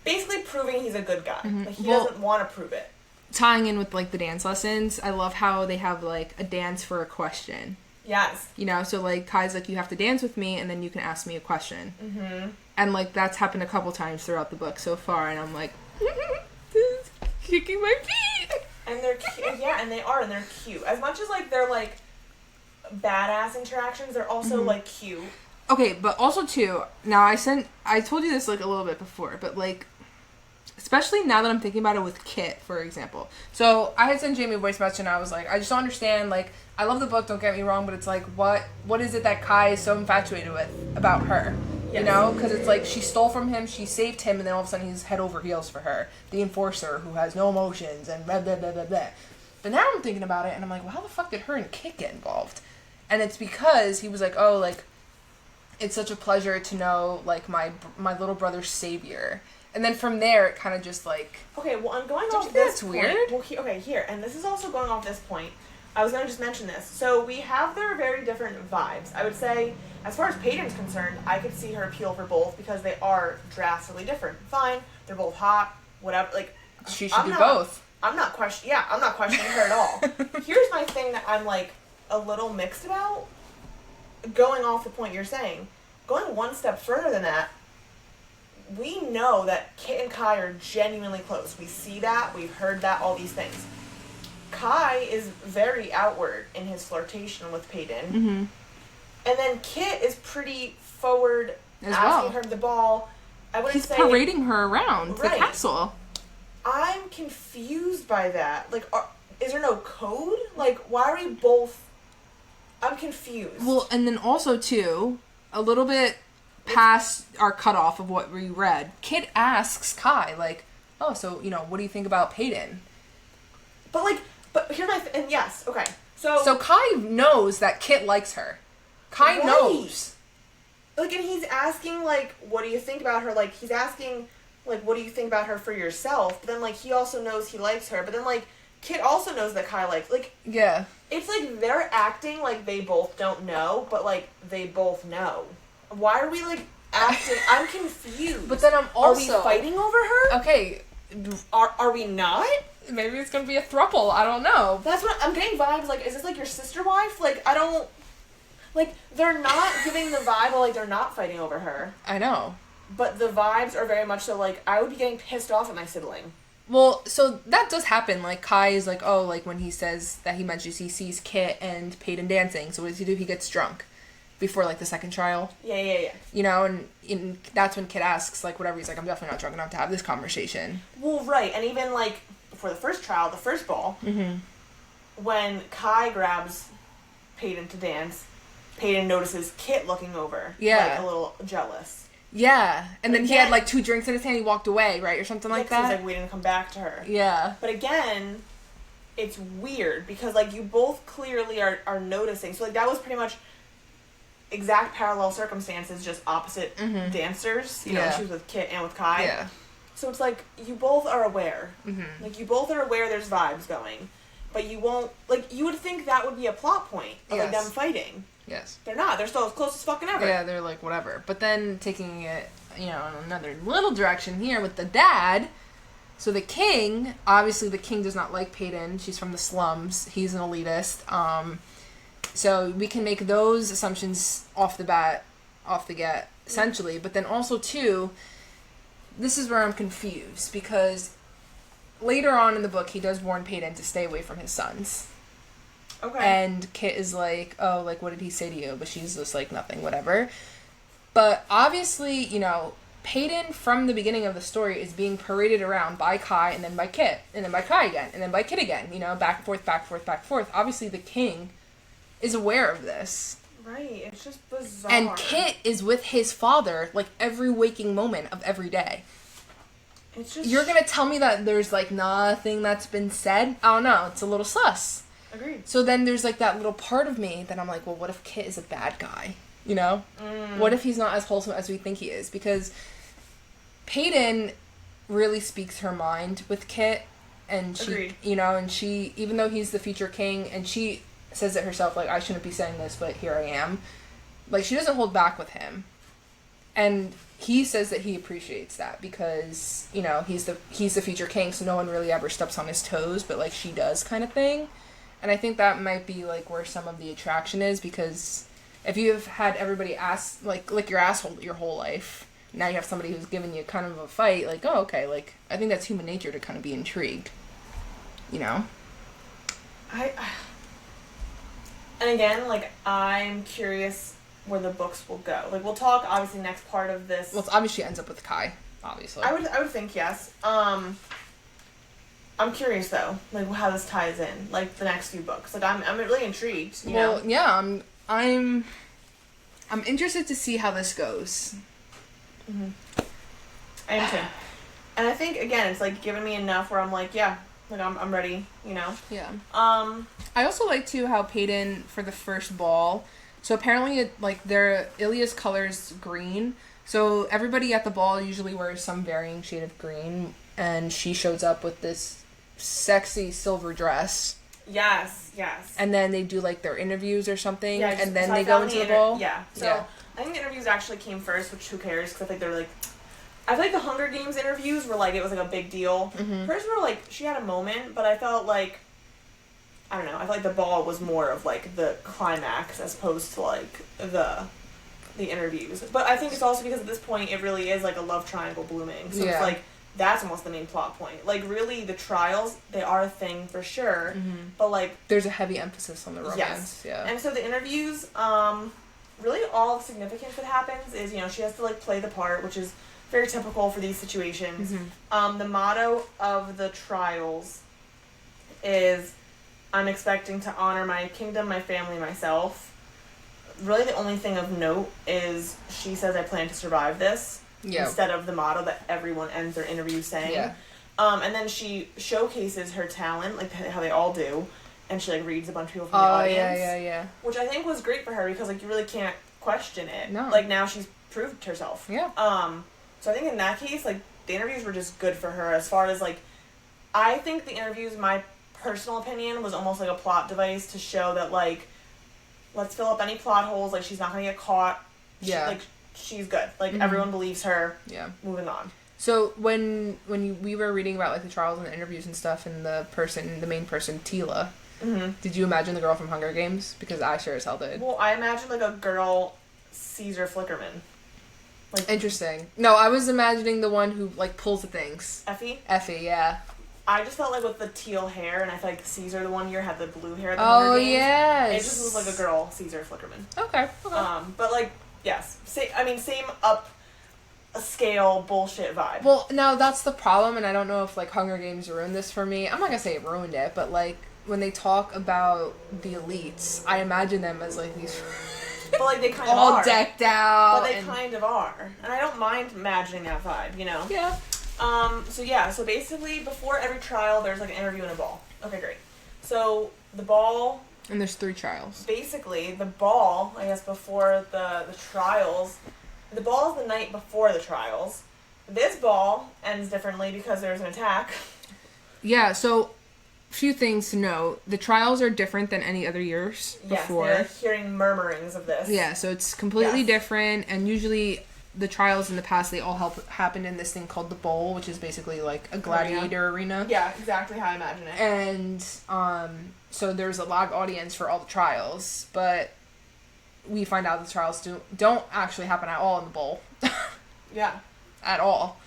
basically proving he's a good guy. Like, he doesn't want to prove it. Tying in with, like, the dance lessons, I love how they have, like, a dance for a question. Yes. You know, so, like, Kai's like, you have to dance with me, and then you can ask me a question. And, like, that's happened a couple times throughout the book so far, and I'm like, this is kicking my feet. And they're cute. And they are, and they're cute. As much as, like, they're, like, badass interactions, they're also, like, cute. Okay, but also, too, now I told you this, like, a little bit before, but, like, especially now that I'm thinking about it with Kit, for example. So, I had sent Jamie a voice message, and I was like, I just don't understand, like, I love the book, don't get me wrong, but it's like, what is it that Kai is so infatuated with about her? Yes. You know? Because it's like, she stole from him, she saved him, and then all of a sudden he's head over heels for her. The enforcer who has no emotions, and blah, blah, blah, blah, blah. But now I'm thinking about it, and I'm like, well, how the fuck did her and Kit get involved? And it's because he was like, oh, like, it's such a pleasure to know, like, my little brother's savior. And then from there, it kind of just, like... Okay, well, I'm going off this point. Weird? Well, here, and this is also going off this point. I was going to just mention this. So we have their very different vibes. I would say, as far as Peyton's concerned, I could see her appeal for both because they are drastically different. Fine, they're both hot, whatever. Like, she should do both. I'm not questioning her at all. Here's my thing that I'm, like, a little mixed about. Going off the point you're saying, going one step further than that, we know that Kit and Kai are genuinely close. We see that, we've heard that, all these things. Kai is very outward in his flirtation with Peyton. And then Kit is pretty forward, asking her the ball. I wouldn't say... He's parading her around the castle. I'm confused by that. Like, is there no code? Like, why are we both... I'm confused. Well, and then also, too, a little bit past our cutoff of what we read, Kit asks Kai, like, oh, so, you know, what do you think about Peyton? But here's my... and yes, okay. So Kai knows that Kit likes her. Kai knows. Like, and he's asking, like, what do you think about her? Like, he's asking, like, what do you think about her for yourself? But then, like, he also knows he likes her. But then, like, Kit also knows that Kai likes... Like, yeah. It's like they're acting like they both don't know, but, like, they both know. Why are we, like, acting... I'm confused. But then I'm also... Are we fighting over her? Okay. Are we not? Maybe it's gonna be a throuple. I don't know. That's what... I'm getting vibes, like, is this, like, your sister wife? Like, I don't... Like, they're not giving the vibe, like, they're not fighting over her. I know. But the vibes are very much so, like, I would be getting pissed off at my sibling. Well, so that does happen. Like, Kai is like, oh, like, when he says that he mentions he sees Kit and Peyton dancing. So what does he do? He gets drunk before, like, the second trial. Yeah. You know, and that's when Kit asks, like, whatever. He's like, I'm definitely not drunk enough to have this conversation. Well, right. And even, like, before the first trial, the first ball, when Kai grabs Peyton to dance, Peyton notices Kit looking over. Yeah. Like, a little jealous. Yeah. And then he had, like, 2 drinks in his hand. He walked away, right? Or something like that. He's, like, waiting to come back to her. Yeah. But again, it's weird because, like, you both clearly are noticing. So, like, that was pretty much exact parallel circumstances, just opposite dancers. You know, she was with Kit and with Kai. Yeah. So it's like, you both are aware. Mm-hmm. Like, you both are aware there's vibes going. But you won't, like, you would think that would be a plot point of, like, them fighting. Yes. They're not. They're still as close as fucking ever. Yeah, they're like, whatever. But then taking it, you know, in another little direction here with the dad. So the king, obviously the king does not like Peyton. She's from the slums. He's an elitist. So we can make those assumptions off the get, essentially. But then also, too, this is where I'm confused. Because later on in the book, he does warn Peyton to stay away from his sons. Okay. And Kit is like, oh, like, what did he say to you? But she's just like, nothing, whatever. But obviously, you know, Peyton, from the beginning of the story, is being paraded around by Kai, and then by Kit, and then by Kai again, and then by Kit again. You know, back and forth, back and forth, back and forth. Obviously, the king is aware of this. Right. It's just bizarre. And Kit is with his father, like, every waking moment of every day. It's just... You're gonna tell me that there's, like, nothing that's been said? I don't know. It's a little sus. Agreed. So then there's, like, that little part of me that I'm like, well, what if Kit is a bad guy? You know? What if he's not as wholesome as we think he is? Because Peyton really speaks her mind with Kit. And she, Agreed. you know, and she, even though he's the future king, and she says it herself, like, I shouldn't be saying this, but here I am. Like, she doesn't hold back with him. And he says that he appreciates that because, you know, he's the future king, so no one really ever steps on his toes, but, like, she does kind of thing. And I think that might be, like, where some of the attraction is, because if you've had everybody ask, like your asshole your whole life, now you have somebody who's giving you kind of a fight, like, oh, okay, like, I think that's human nature to kind of be intrigued. You know? And again, like, I'm curious where the books will go. Like, we'll talk, obviously, next part of this. Well, it obviously ends up with Kai, obviously. I would think, yes. I'm curious though, like how this ties in, like the next few books. Like I'm really intrigued. You know? Yeah, I'm interested to see how this goes. I am too, and I think again it's like giving me enough where I'm like, yeah, like I'm ready. You know. Yeah. I also like too how Peyton for the first ball. So apparently, Ilya's color's green. So everybody at the ball usually wears some varying shade of green, and she shows up with this sexy silver dress. Yes. And then they do, like, their interviews or something, and then so they go into the ball. Yeah. So I think the interviews actually came first, which who cares? Because I think they're like, I feel like the Hunger Games interviews were like, it was like a big deal. Hers were like, she had a moment, but I felt like, I don't know, I felt like the ball was more of like the climax as opposed to like the interviews. But I think it's also because at this point it really is like a love triangle blooming. So it's like, that's almost the main plot point. Like, really, the trials, they are a thing for sure, but, like... There's a heavy emphasis on the romance, yes. Yeah. And so the interviews, really all the significance that happens is, you know, she has to, like, play the part, which is very typical for these situations. The motto of the trials is, I'm expecting to honor my kingdom, my family, myself. Really, the only thing of note is she says, I plan to survive this. Yeah. Instead of the motto that everyone ends their interview saying. Yeah. And then she showcases her talent, like how they all do, and she like reads a bunch of people from the audience. Yeah. Which I think was great for her because like you really can't question it. No. Like now she's proved herself. Yeah. So I think in that case, like the interviews were just good for her as far as like, I think the interviews, my personal opinion, was almost like a plot device to show that like, let's fill up any plot holes. Like she's not gonna get caught. Yeah. She's good. Like, everyone believes her. Yeah. Moving on. So, when we were reading about, like, the trials and the interviews and stuff, and the main person, Tila, did you imagine the girl from Hunger Games? Because I sure as hell did. Well, I imagined, like, a girl Caesar Flickerman. Like, interesting. No, I was imagining the one who, like, pulls the things. Effie? Effie, yeah. I just felt like with the teal hair, and I feel like Caesar the one year had the blue hair. Oh, yes. It just was like a girl Caesar Flickerman. Okay. But like, yes, same up a scale bullshit vibe. Well, now that's the problem, and I don't know if like Hunger Games ruined this for me. I'm not gonna say it ruined it, but like when they talk about the elites, I imagine them as like these. But like they kind of all are. decked out. But they kind of are, and I don't mind imagining that vibe, you know. Yeah. So basically before every trial there's like an interview and a ball. Okay, great. So the ball. And there's 3 trials. Basically, the ball, I guess, before the trials. The ball is the night before the trials. This ball ends differently because there's an attack. Yeah. So. Few things to note. The trials are different than any other years before. Yes, they're hearing murmurings of this. Yeah, so it's completely different, and usually the trials in the past, they all happened in this thing called the bowl, which is basically like a gladiator arena. Yeah, exactly how I imagine it. And so there's a live audience for all the trials, but we find out the trials don't actually happen at all in the bowl. Yeah. At all,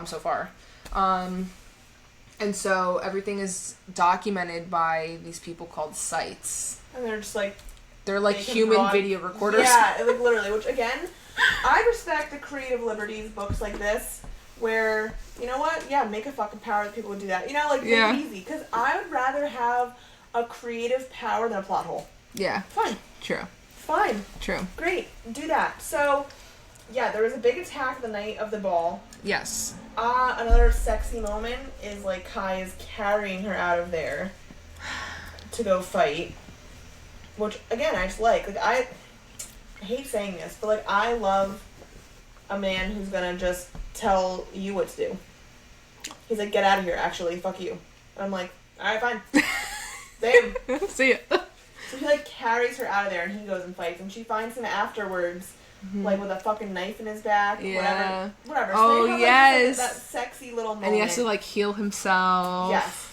so far. And so everything is documented by these people called sites. And they're just like... They're like human video recorders. Yeah, like literally, which again, I respect the creative liberties books like this, where, you know what, yeah, make a fucking power that people would do that. You know, like, make it easy. Because I would rather have a creative power than a plot hole. Yeah. Fine. True. Fine. True. Great. Do that. So, yeah, there was a big attack the night of the ball. Yes. Another sexy moment is, like, Kai is carrying her out of there to go fight. Which, again, I just like. Like, I hate saying this, but, like, I love a man who's gonna just tell you what to do. He's like, get out of here, actually. Fuck you. And I'm like, alright, fine. Damn. See ya. So he, like, carries her out of there, and he goes and fights. And she finds him afterwards, like, with a fucking knife in his back. Yeah. Whatever. Oh, so they have, yes. Like, that sexy little moment. And he has to, like, heal himself. Yes.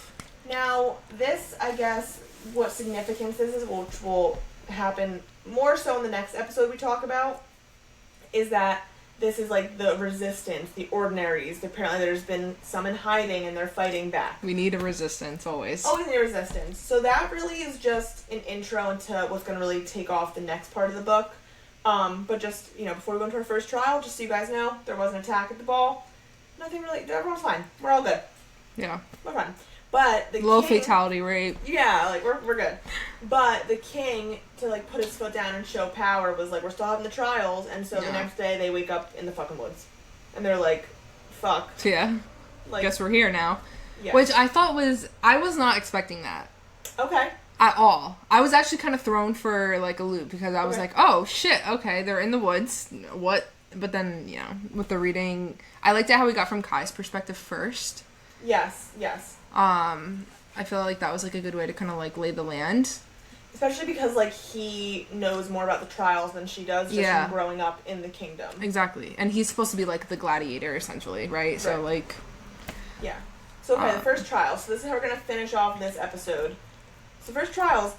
Now, this, I guess, what significance this is, which will happen more so in the next episode we talk about, is that this is like the resistance, the ordinaries. Apparently there's been some in hiding and they're fighting back. We need a resistance, always. Always need a resistance. So that really is just an intro into what's going to really take off the next part of the book. But just, you know, before we go into our first trial, just so you guys know, there was an attack at the ball. Nothing really, everyone's fine. We're all good. Yeah. We're fine. But the low king, fatality rate. Yeah, like, we're good. But the king, to, like, put his foot down and show power, was like, we're still having the trials, and so the next day they wake up in the fucking woods. And they're like, fuck. Yeah. Like, guess we're here now. Yeah. Which I thought I was not expecting that. Okay. At all. I was actually kind of thrown for, like, a loop, because I was like, oh, shit, okay, they're in the woods. What? But then, you know, with the reading, I liked it how we got from Kai's perspective first. Yes, yes. I feel like that was, like, a good way to kind of, like, lay the land. Especially because, like, he knows more about the trials than she does, just from growing up in the kingdom. Exactly. And he's supposed to be, like, the gladiator, essentially, right? So, like... Yeah. So, okay, the first trial. So this is how we're going to finish off this episode. So first trials,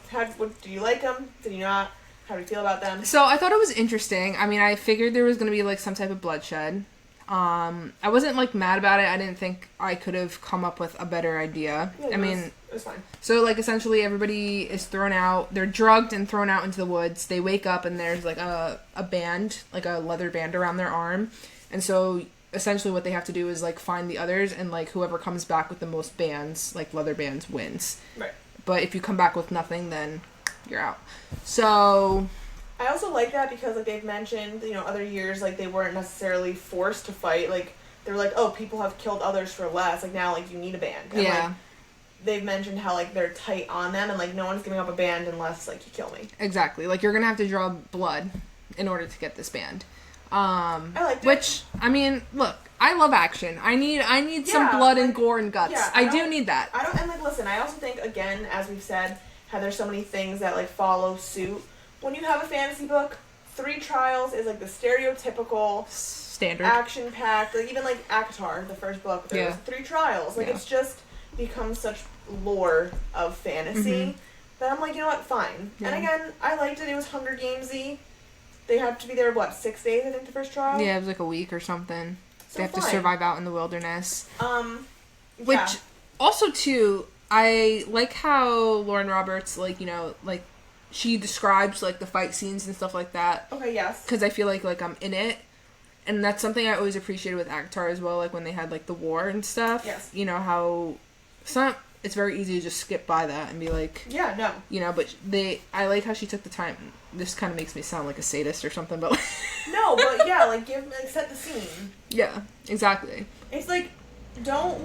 do you like them? Did you not? How do you feel about them? So I thought it was interesting. I mean, I figured there was going to be, like, some type of bloodshed. I wasn't, like, mad about it. I didn't think I could have come up with a better idea. Yeah, it was fine. So, like, essentially everybody is thrown out. They're drugged and thrown out into the woods. They wake up and there's, like, a band, like a leather band around their arm. And so, essentially what they have to do is, like, find the others, and, like, whoever comes back with the most bands, like, leather bands, wins. Right. But if you come back with nothing, then you're out. So... I also like that because, like, they've mentioned, you know, other years, like, they weren't necessarily forced to fight. Like, they were like, oh, people have killed others for less. Like, now, like, you need a band. And, like, they've mentioned how, like, they're tight on them, and, like, no one's giving up a band unless, like, you kill me. Exactly. Like, you're gonna have to draw blood in order to get this band. I liked it. Which, I mean, look, I love action. I need some blood and gore and guts. Yeah, I do need that. And, like, listen, I also think, again, as we've said, how there's so many things that, like, follow suit. When you have a fantasy book, 3 trials is, like, the stereotypical... Standard. Action-packed. Like, even, like, ACOTAR, the first book, there was 3 trials. Like, it's just become such lore of fantasy that I'm like, you know what, fine. Yeah. And again, I liked it. It was Hunger Games-y. They have to be there, 6 days, I think, the first trial? Yeah, it was, like, a week or something. So they have to survive out in the wilderness. Which, Also, too, I like how Lauren Roberts, like, you know, like, she describes, like, the fight scenes and stuff like that. Okay, yes. Because I feel like I'm in it. And that's something I always appreciated with Avatar as well, like, when they had, like, the war and stuff. Yes. You know, how it's very easy to just skip by that and be like... Yeah, no. You know, but I like how she took the time. This kind of makes me sound like a sadist or something, but... No, but yeah, like, set the scene. Yeah, exactly. It's like, don't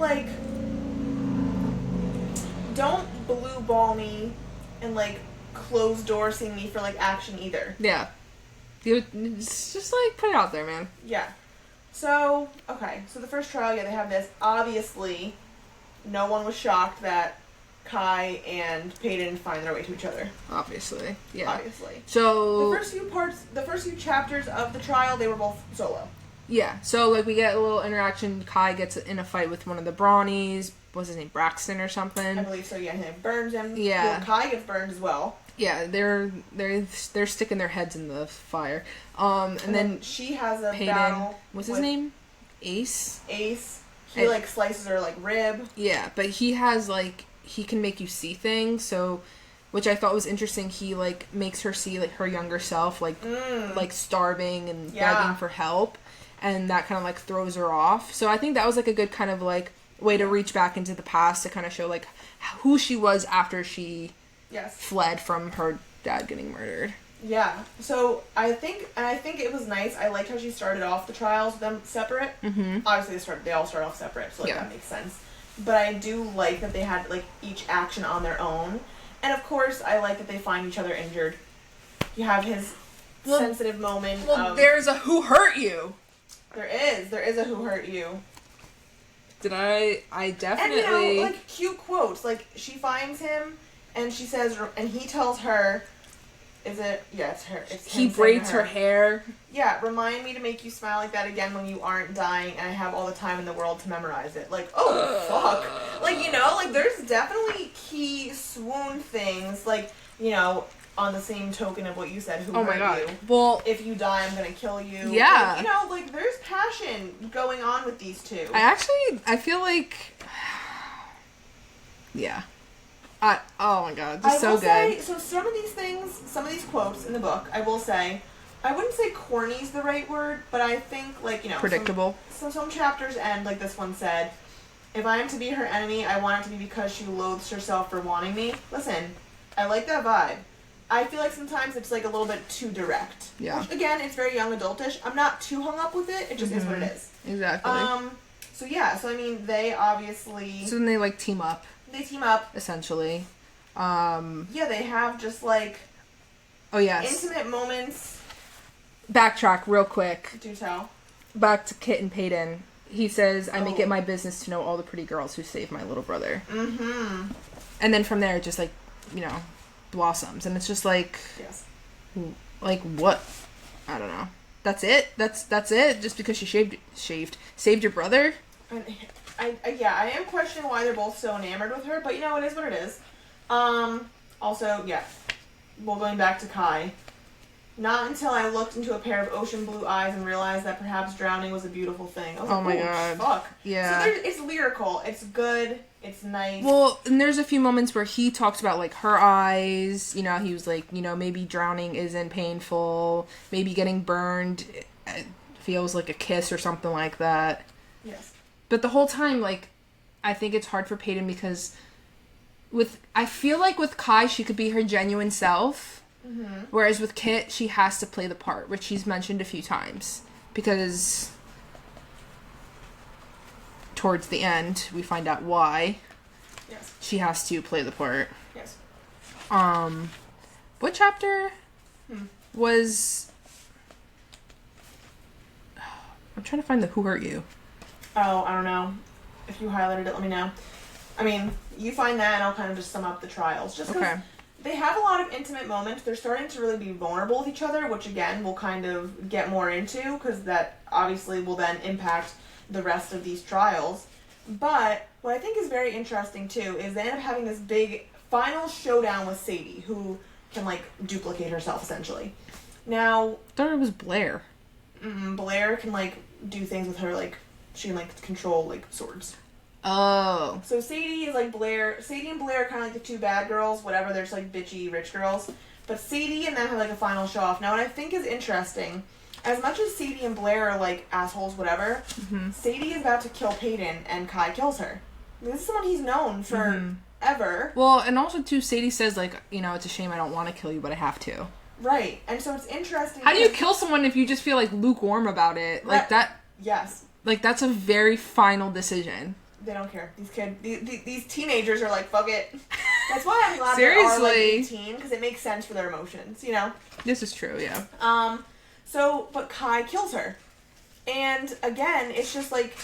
blue ball me and, like, close door seeing me for, like, action either. Yeah. It's just, like, put it out there, man. Yeah. So, okay. So the first trial, yeah, they have this. Obviously, no one was shocked that Kai and Peyton find their way to each other. Obviously. Yeah. Obviously. So... The first few chapters of the trial, they were both solo. Yeah. So, like, we get a little interaction. Kai gets in a fight with one of the Brawnies. What's his name? Braxton or something? I believe so, yeah. And it burns him. Yeah. Well, Kai gets burned as well. Yeah, they're sticking their heads in the fire. And then she has a Peyton, battle. What's his name? Ace? Ace. He, like, slices her, like, rib. Yeah, but he has, like, he can make you see things, so, which I thought was interesting. He, like, makes her see, like, her younger self, like, like, starving and begging for help, and that kind of, like, throws her off. So I think that was, like, a good kind of, like, way to reach back into the past to kind of show, like, who she was after she fled from her dad getting murdered. Yeah. So I think it was nice. I liked how she started off the trials with them separate. Mm-hmm. Obviously, they all start off separate, so like, that makes sense. But I do like that they had, like, each action on their own. And of course, I like that they find each other injured. You have his sensitive moment. Well, there's a who hurt you. There is a who hurt you. I definitely... And, you know, like, cute quotes. Like, she finds him, and she says, and he tells her, is it? Yeah, it's her. It's he braids her hair. Yeah, remind me to make you smile like that again when you aren't dying, and I have all the time in the world to memorize it. Like, oh, fuck. Like, you know, like, there's definitely key swoon things, like, you know, on the same token of what you said, who hurt you. Well, if you die, I'm gonna kill you. Yeah. Like, you know, like, there's passion going on with these two. I feel like... Yeah. Oh my god, this is so good. So some of these things, some of these quotes in the book, I will say, I wouldn't say corny is the right word, but I think, like, you know... Predictable. Some chapters end, like this one said, if I am to be her enemy, I want it to be because she loathes herself for wanting me. Listen, I like that vibe. I feel like sometimes it's, like, a little bit too direct. Yeah. Which, again, it's very young adultish. I'm not too hung up with it. It just is what it is. Exactly. So, yeah. So, I mean, they obviously... So then they, like, team up. They team up. Essentially. Yeah, they have just, like... Oh, yes. Intimate moments. Backtrack real quick. Do tell. Back to Kit and Peyton. He says, I make it my business to know all the pretty girls who saved my little brother. Mm-hmm. And then from there, it just, like, you know, blossoms. And it's just like... Yes. Like, what? I don't know. That's it? That's it? Just because she saved your brother? I am questioning why they're both so enamored with her, but, you know, it is what it is. Also, yeah. Well, going back to Kai. Not until I looked into a pair of ocean blue eyes and realized that perhaps drowning was a beautiful thing. I was like, my god. Fuck. Yeah. So it's lyrical. It's good. It's nice. Well, and there's a few moments where he talks about, like, her eyes. You know, he was like, you know, maybe drowning isn't painful. Maybe getting burned feels like a kiss or something like that. Yes. But the whole time, like, I think it's hard for Peyton because I feel like with Kai, she could be her genuine self. Mm-hmm. Whereas with Kit, she has to play the part, which he's mentioned a few times. Because towards the end, we find out why. Yes. She has to play the part. Yes. What chapter was... I'm trying to find the Who Hurt You. Oh, I don't know. If you highlighted it, let me know. I mean, you find that and I'll kind of just sum up the trials. Just because they have a lot of intimate moments. They're starting to really be vulnerable with each other, which again, we'll kind of get more into because that obviously will then impact the rest of these trials. But what I think is very interesting too is they end up having this big final showdown with Sadie, who can, like, duplicate herself essentially. Now... I thought it was Blair. Blair can, like, do things with her, like, she can, like, control, like, swords. Oh. So Sadie is like Blair. Sadie and Blair are kind of like the two bad girls, whatever. They're just like bitchy rich girls. But Sadie and them have like a final show off. Now, what I think is interesting, as much as Sadie and Blair are like assholes, whatever, Sadie is about to kill Peyton, and Kai kills her. I mean, this is someone he's known for ever. Well, and also too, Sadie says like, you know, it's a shame I don't want to kill you, but I have to. Right, and so it's interesting. How do you kill someone if you just feel like lukewarm about it? Like that. Yes. Like that's a very final decision. They don't care. These teenagers are like, fuck it. That's why I'm glad Seriously. they are like 18, because it makes sense for their emotions, you know? This is true, yeah. But Kai kills her. And again, it's just like,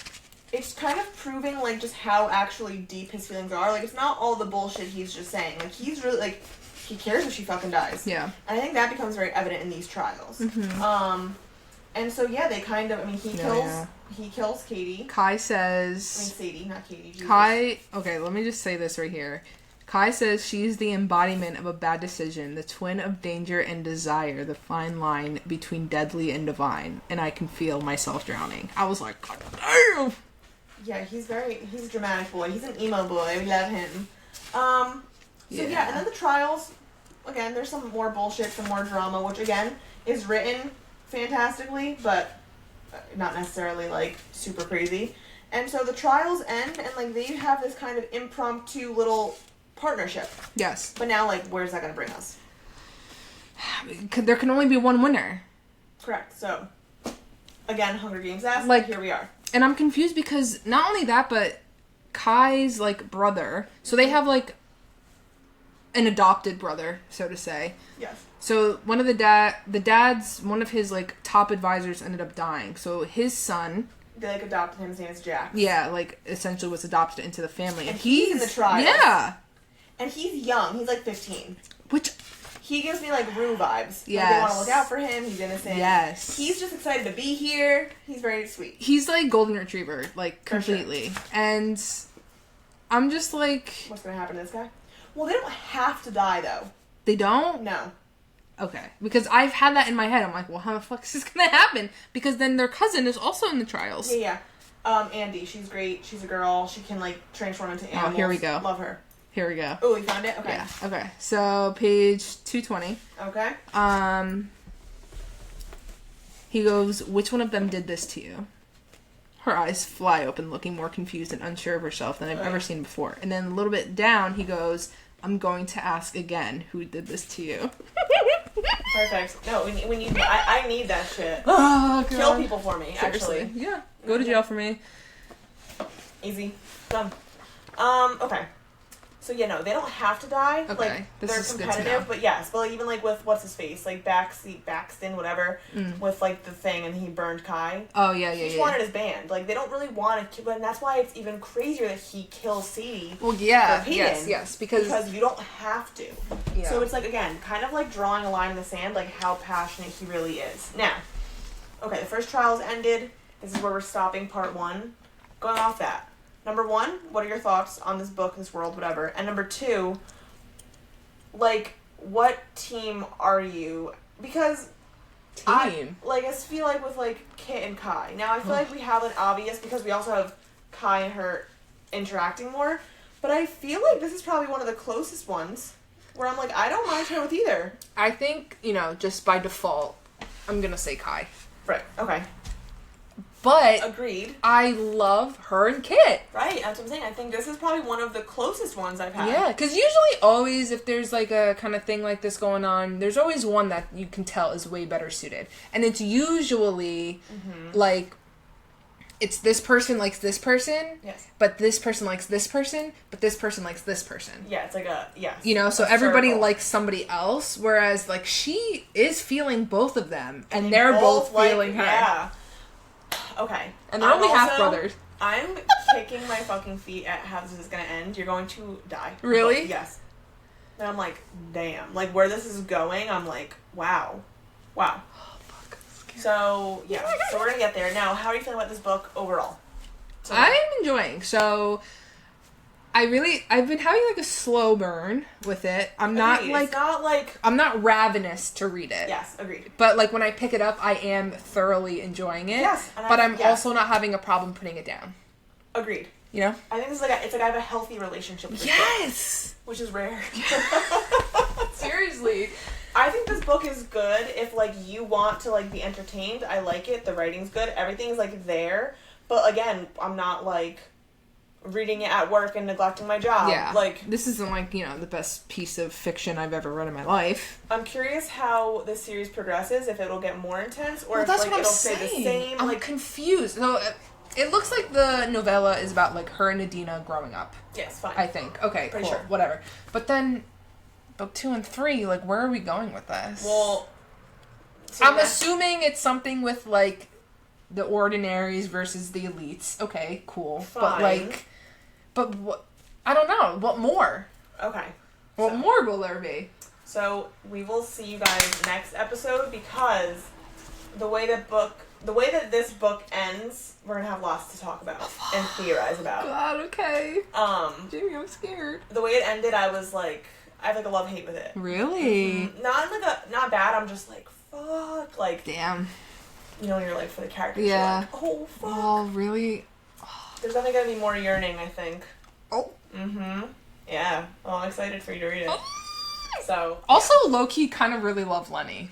it's kind of proving like just how actually deep his feelings are. Like, it's not all the bullshit he's just saying. Like, he's really like, he cares if she fucking dies. Yeah. And I think that becomes very evident in these trials. And so yeah, they kind of, I mean, he kills Katie. Kai says... Sadie, not Katie. Jesus. Kai... Okay, let me just say this right here. Kai says she's the embodiment of a bad decision, the twin of danger and desire, the fine line between deadly and divine, and I can feel myself drowning. I was like, God damn! Yeah, he's a dramatic boy. He's an emo boy. We love him. And then the trials, again, there's some more bullshit, some more drama, which again, is written fantastically, but not necessarily like super crazy. And so the trials end, and like they have this kind of impromptu little partnership. Yes. But now, like, where's that going to bring us? There can only be one winner. Correct. So, again, Hunger Games-esque, like, here we are. And I'm confused because not only that, but Kai's like brother. So they have like an adopted brother, so to say. Yes. So one of one of his like top advisors ended up dying. So his son, they like adopted him. His name is Jack. Yeah, like essentially was adopted into the family, and he's in the trials. Yeah. And he's young. He's like 15. Which he gives me like Rue vibes. Yes. Like, they want to look out for him. He's innocent. Yes. He's just excited to be here. He's very sweet. He's like golden retriever, like completely. Sure. And I'm just like, what's gonna happen to this guy? Well, they don't have to die though. They don't? No. Okay. Because I've had that in my head. I'm like, well, how the fuck is this gonna happen? Because then their cousin is also in the trials. Yeah. Andy, she's great. She's a girl. She can like transform into animals. Oh, here we go. Love her. Here we go. Oh, we found it? Okay. Yeah. Okay. So, page 220. Okay. He goes, which one of them did this to you? Her eyes fly open, looking more confused and unsure of herself than I've ever seen before. And then a little bit down, he goes, I'm going to ask again, who did this to you? Perfect. No, we need I need that shit. Oh, God. Kill people for me, seriously. Actually. Yeah. Go to jail for me. Easy. Done. Okay. So, yeah, no, they don't have to die. Okay. Like, they're competitive, but yes. But, like, even, like, with, what's his face? Like, Baxton, whatever, with, like, the thing, and he burned Kai. Oh, yeah. He just wanted his band. Like, they don't really want to kill, and that's why it's even crazier that he kills Sadie. Well, yeah. For Peyton, yes. Because you don't have to. Yeah. So, it's, like, again, kind of, like, drawing a line in the sand, like, how passionate he really is. Now, okay, the first trial's ended. This is where we're stopping part 1. Going off that. Number 1, what are your thoughts on this book, this world, whatever? And number 2, like, what team are you? Because I just feel like with, like, Kit and Kai. Now, I feel like we have an obvious, because we also have Kai and her interacting more. But I feel like this is probably one of the closest ones where I'm like, I don't mind her with either. I think, just by default, I'm going to say Kai. Right, okay. But agreed. I love her and Kit. Right, that's what I'm saying. I think this is probably one of the closest ones I've had. Yeah, because usually always if there's like a kind of thing like this going on, there's always one that you can tell is way better suited. And it's usually like it's this person likes this person, yes, but this person likes this person, but this person likes this person. Yeah, it's like so everybody likes somebody else, whereas like she is feeling both of them, and they're both feeling her. Yeah. Okay. And they're only half brothers. I'm kicking my fucking feet at how this is gonna end. You're going to die. Really? Yes. And I'm like, damn. Like, where this is going, I'm like, wow. Oh, fuck. So, yeah. So we're gonna get there. Now, how are you feeling about this book overall? I'm enjoying. So, I've been having like a slow burn with it. I'm not agreed. like... It's not like... I'm not ravenous to read it. Yes, agreed. But like when I pick it up, I am thoroughly enjoying it. Yes. But I'm also not having a problem putting it down. Agreed. You know? I think it's like I have a healthy relationship with this Yes! book, which is rare. Seriously. I think this book is good if, like, you want to, like, be entertained. I like it. The writing's good. Everything's, like, there. But, again, I'm not, like, reading it at work and neglecting my job. Yeah. Like, this isn't, like, you know, the best piece of fiction I've ever read in my life. I'm curious how this series progresses, if it'll get more intense, or if, that's like, what it'll I'm stay the saying. same. I'm like, confused. So, it looks like the novella is about, like, her and Adina growing up. yes, fine. I think. Okay, Pretty cool. sure. Whatever. But then, book 2 and 3, like, where are we going with this? Well, so I'm assuming it's something with, like, the ordinaries versus the elites. Okay, cool. Fine. But, like, what? I don't know. What more? Okay. What more will there be? So we will see you guys next episode, because the way that this book ends, we're gonna have lots to talk about and theorize about. God, okay. Jamie, I'm scared. The way it ended, I was like, I have like a love-hate with it. Really? Not bad. I'm just like, fuck. Like, Damn. you know, when you're like, for the characters, Yeah. you're like, oh fuck. Oh, really? There's definitely gonna be more yearning, I think. Oh. Mm-hmm. Yeah. Well, I'm excited for you to read it. So. Also, low-key kind of really love Lenny.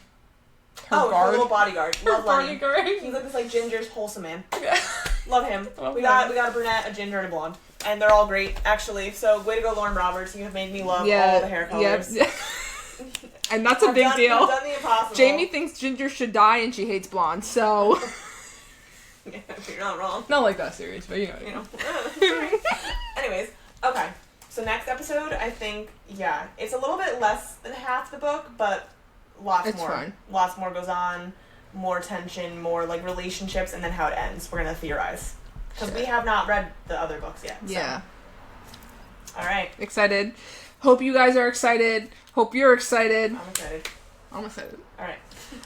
Her little bodyguard. Love Lenny. Bodyguard. He's like this like ginger's wholesome man. Yeah. Love him. We got a brunette, a ginger, and a blonde, and they're all great actually. So way to go, Lauren Roberts. You have made me love all the hair colors. Yeah. And that's a big deal. I've done the impossible. Jamie thinks ginger should die, and she hates blonde. So. Yeah, you're not wrong. Not like that serious, but you know. Anyways, okay. So next episode, I think, yeah, it's a little bit less than half the book, but lots more. Fine. Lots more goes on, more tension, more like relationships, and then how it ends. We're gonna theorize because we have not read the other books yet. So. Yeah. All right. Excited. Hope you guys are excited. Hope you're excited. I'm excited. I'm excited. All right.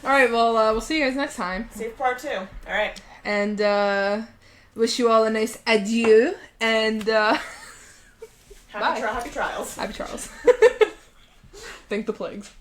All right. Well, we'll see you guys next time. See you for part 2. All right. And wish you all a nice adieu. And happy trials. Happy Charles. Thank the plagues.